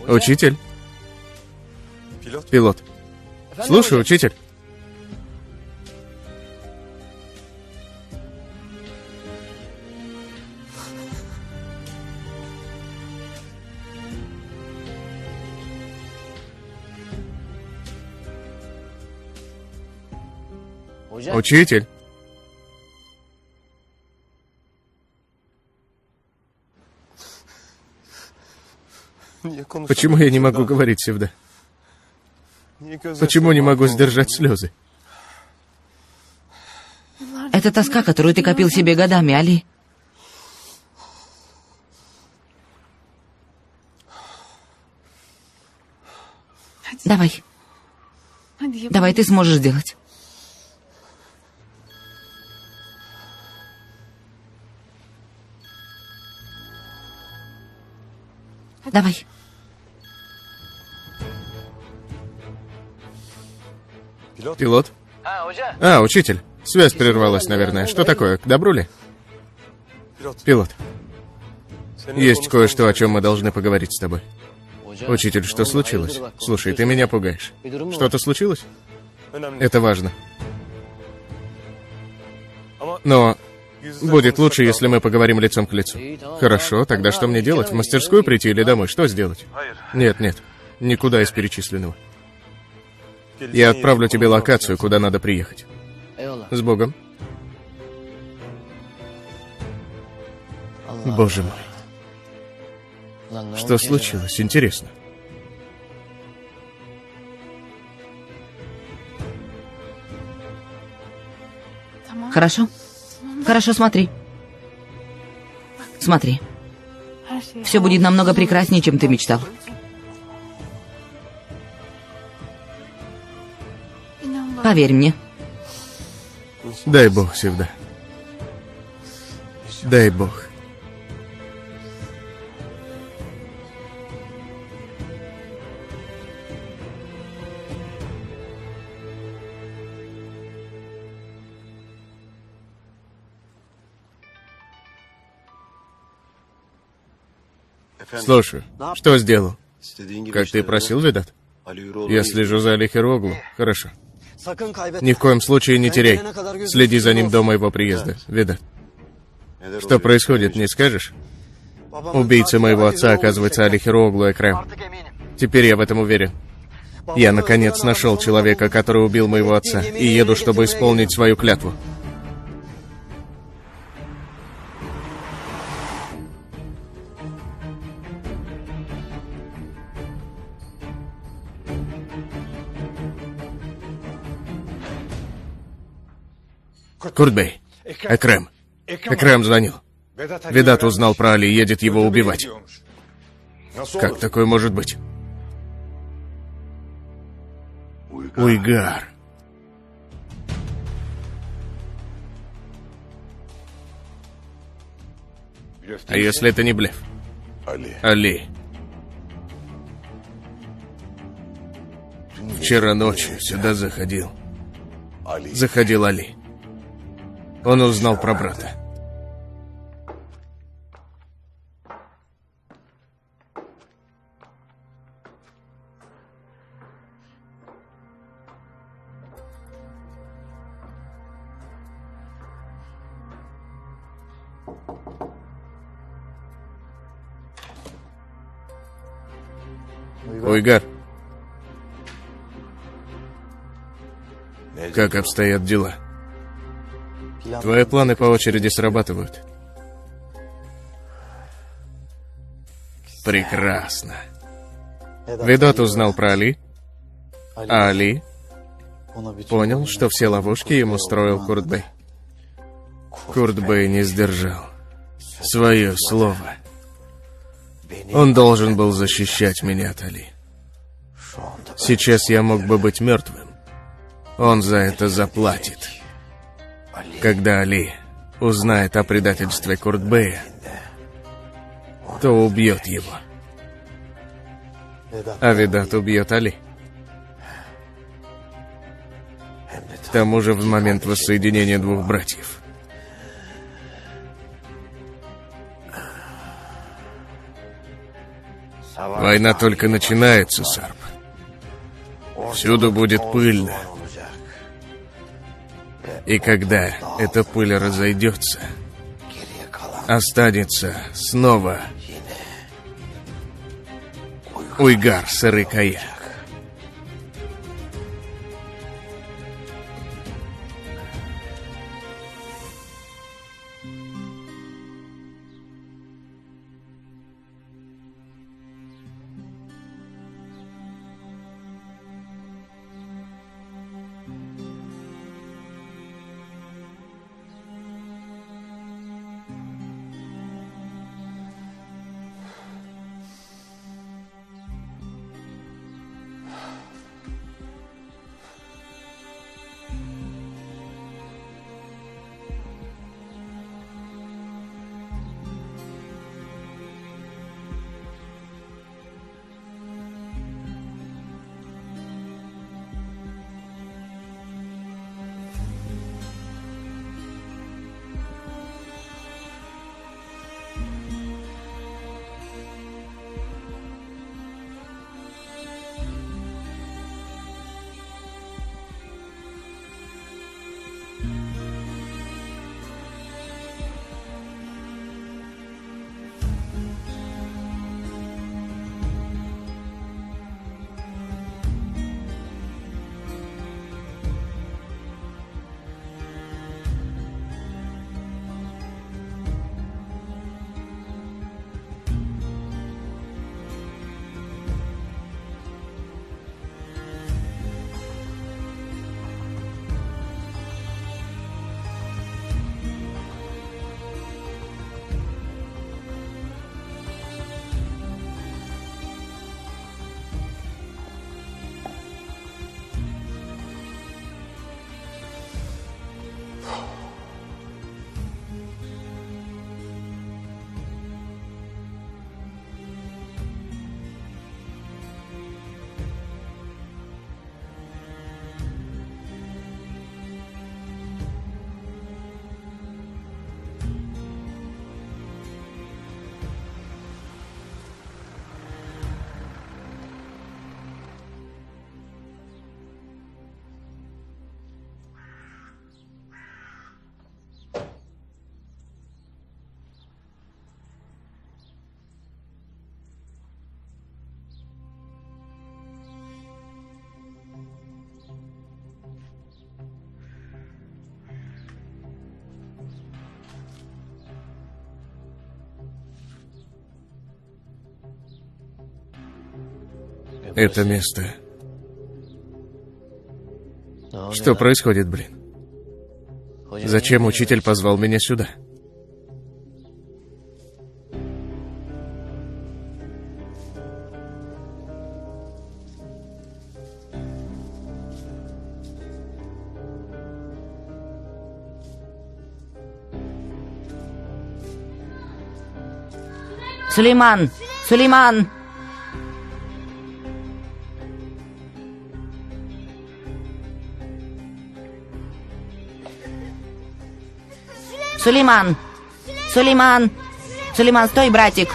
Speaker 1: Учитель. Пилот. Слушай, учитель. Учитель. Почему я не могу говорить, Севда? Почему не могу сдержать слезы?
Speaker 2: Это тоска, которую ты копил себе годами, Али. Давай. Давай, ты сможешь сделать. Давай.
Speaker 1: Пилот? А, учитель. Связь прервалась, наверное. Что такое, к добру ли? Пилот. Есть кое-что, о чем мы должны поговорить с тобой. Учитель, что случилось? Слушай, ты меня пугаешь. Что-то случилось? Это важно. Но будет лучше, если мы поговорим лицом к лицу. Хорошо, тогда что мне делать? В мастерскую прийти или домой? Что сделать? Нет, никуда из перечисленного. Я отправлю тебе локацию, куда надо приехать. С Богом. Боже мой. Что случилось? Интересно.
Speaker 2: Хорошо? Хорошо, смотри. Смотри. Все будет намного прекраснее, чем ты мечтал. Поверь мне.
Speaker 1: Дай Бог, Севда. Дай Бог. Слушай, что сделал? Как ты просил, Ведат? Я слежу за Али Хироглу. Хорошо. Ни в коем случае не теряй. Следи за ним до моего приезда, Ведат. Что происходит, не скажешь? Убийца моего отца, оказывается, Али Хироглу Экрам. Теперь я в этом уверен. Я, наконец, нашел человека, который убил моего отца, и еду, чтобы исполнить свою клятву. Куртбей, Экрем. Экрем звонил. Ведат узнал про Али, едет его убивать. Как такое может быть? Уйгар. А если это не блеф? Али. Вчера ночью сюда заходил Али. Он узнал про брата. Уйгар. Как обстоят дела? Твои планы по очереди срабатывают. Прекрасно. Ведат узнал про Али, а Али понял, что все ловушки ему строил Курт-бей. Курт-бей не сдержал свое слово. Он должен был защищать меня от Али. Сейчас я мог бы быть мертвым. Он за это заплатит. Когда Али узнает о предательстве Курт-бея, то убьет его. А Ведат убьет Али. К тому же в момент воссоединения двух братьев. Война только начинается, Сарп. Всюду будет пыльно. И когда эта пыль разойдется, останется снова Уйгар Сарыкая. Это место. Что происходит, блин? Зачем учитель позвал меня сюда?
Speaker 2: Сулейман! Сулейман! Сулейман! Сулейман! Сулейман, стой, братик!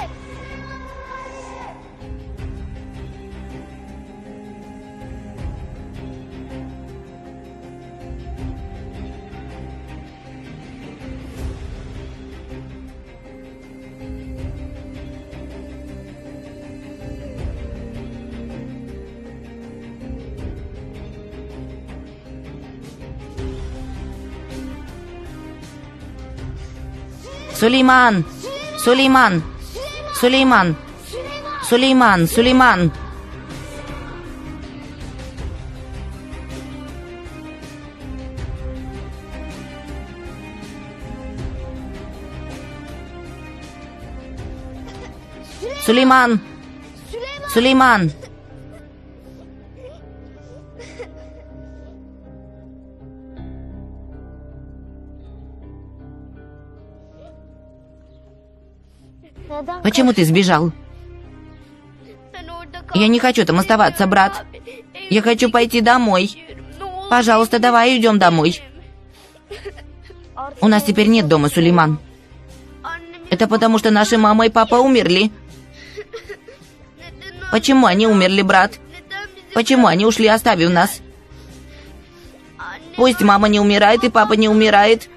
Speaker 2: Сулейман! Сулейман! Сулейман! Сулейман! Сулейман! Сулейман! Сулейман! Почему ты сбежал? Я не хочу там оставаться, брат. Я хочу пойти домой. Пожалуйста, давай идем домой. У нас теперь нет дома, Сулейман. Это потому, что наши мама и папа умерли. Почему они умерли, брат? Почему они ушли, оставив нас? Пусть мама не умирает и папа не умирает.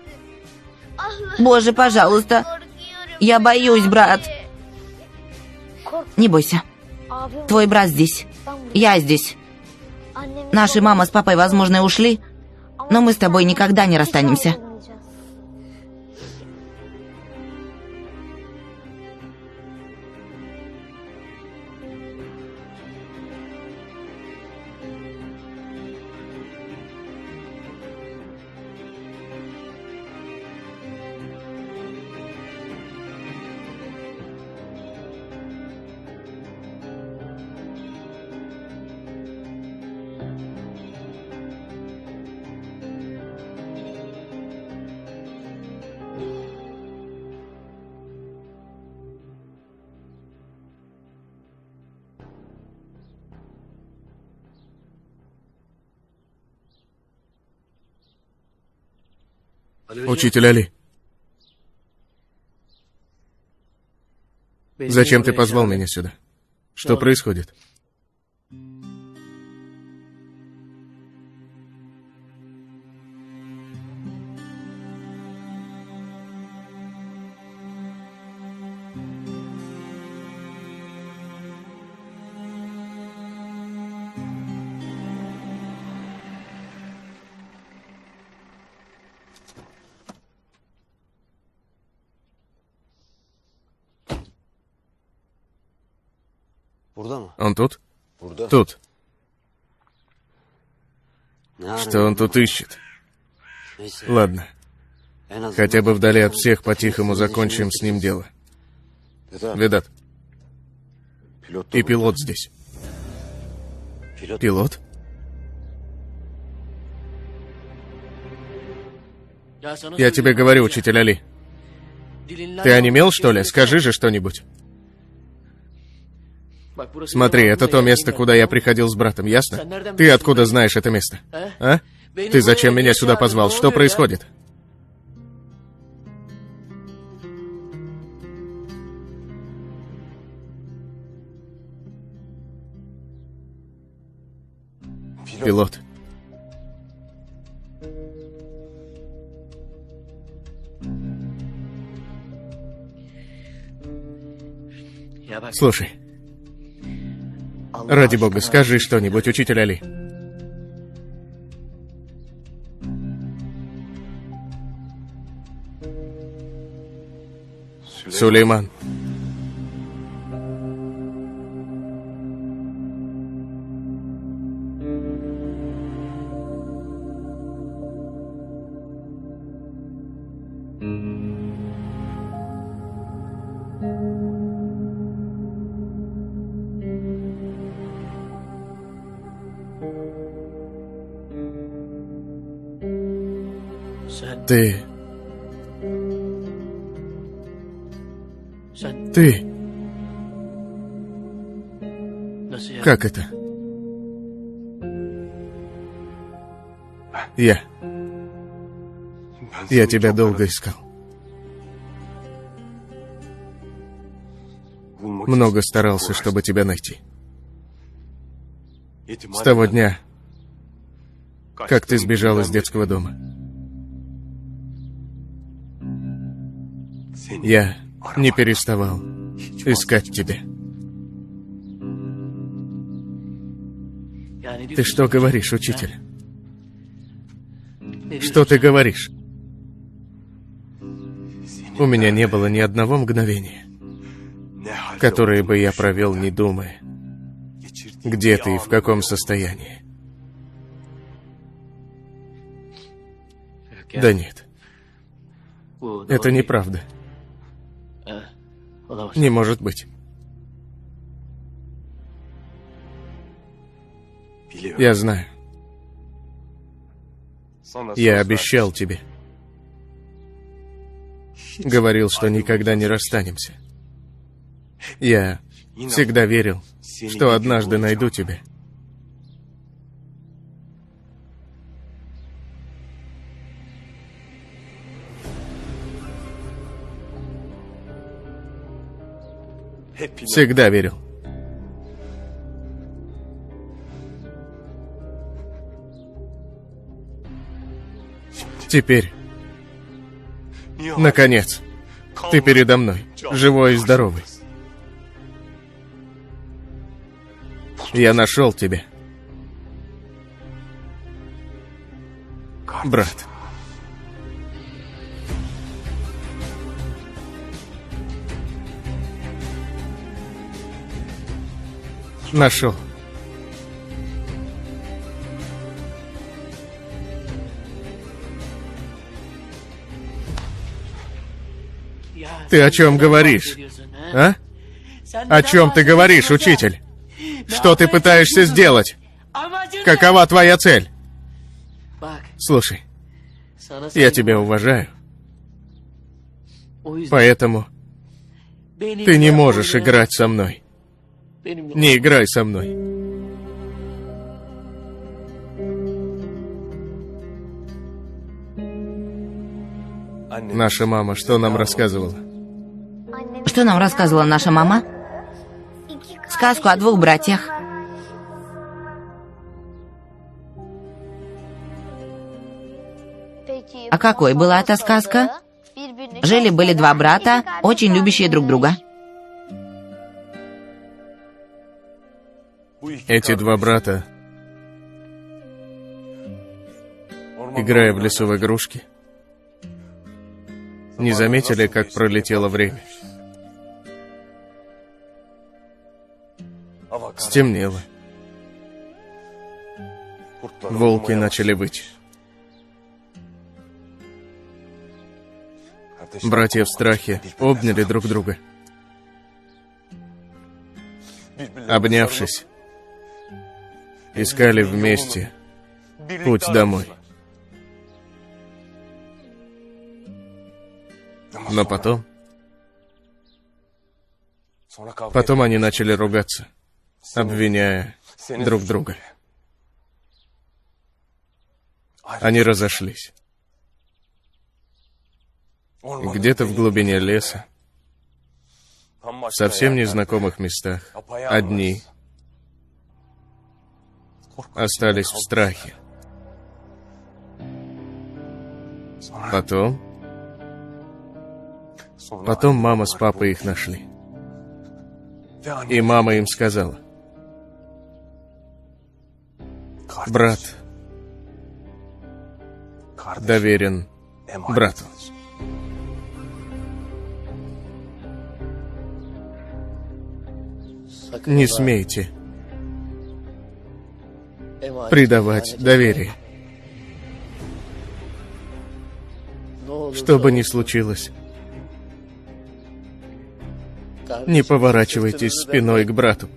Speaker 2: Боже, пожалуйста. Я боюсь, брат. Не бойся. Твой брат здесь. Я здесь. Наши мама с папой, возможно, и ушли, но мы с тобой никогда не расстанемся.
Speaker 1: Учитель Али. Зачем ты позвал меня сюда? Что происходит? Он тут? Тут. Что он тут ищет? Ладно. Хотя бы вдали от всех по-тихому закончим с ним дело. Ведат. И пилот здесь. Пилот? Я тебе говорю, учитель Али. Ты онемел, что ли? Скажи же что-нибудь. Смотри, это то место, куда я приходил с братом, ясно? Ты откуда знаешь это место? А? Ты зачем меня сюда позвал? Что происходит? Пилот. Слушай. Ради бога, скажи что-нибудь, учитель Али. Сулейман. Ты... Ты... Как это? Я тебя долго искал. Много старался, чтобы тебя найти. С того дня, как ты сбежал из детского дома. Я не переставал искать тебя. Ты что говоришь, учитель? Что ты говоришь? У меня не было ни одного мгновения, которое бы я провел, не думая, где ты и в каком состоянии. Да нет, это неправда. Не может быть. Я знаю. Я обещал тебе. Говорил, что никогда не расстанемся. Я всегда верил, что однажды найду тебя. Всегда верил. Теперь, наконец, ты передо мной, живой и здоровый. Я нашел тебя. Брат. Нашел. Ты о чем говоришь? А? О чем ты говоришь, учитель? Что ты пытаешься сделать? Какова твоя цель? Слушай, я тебя уважаю. Поэтому ты не можешь играть со мной. Не играй со мной. Наша мама что нам рассказывала?
Speaker 2: Что нам рассказывала наша мама? Сказку о двух братьях. А какой была эта сказка? Жили-были два брата, очень любящие друг друга.
Speaker 1: Эти два брата, играя в лесу в игрушки, не заметили, как пролетело время. Стемнело. Волки начали выть. Братья в страхе обняли друг друга. Обнявшись, искали вместе путь домой. Но потом они начали ругаться, обвиняя друг друга. Они разошлись. Где-то в глубине леса, в совсем незнакомых местах, одни остались в страхе. Потом мама с папой их нашли. И мама им сказала: брат доверен брату. Не смейте предавать доверие. Что бы ни случилось, не поворачивайтесь спиной к брату.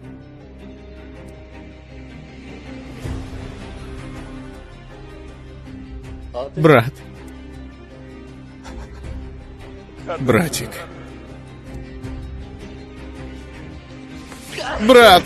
Speaker 1: Брат. Братик. Брат!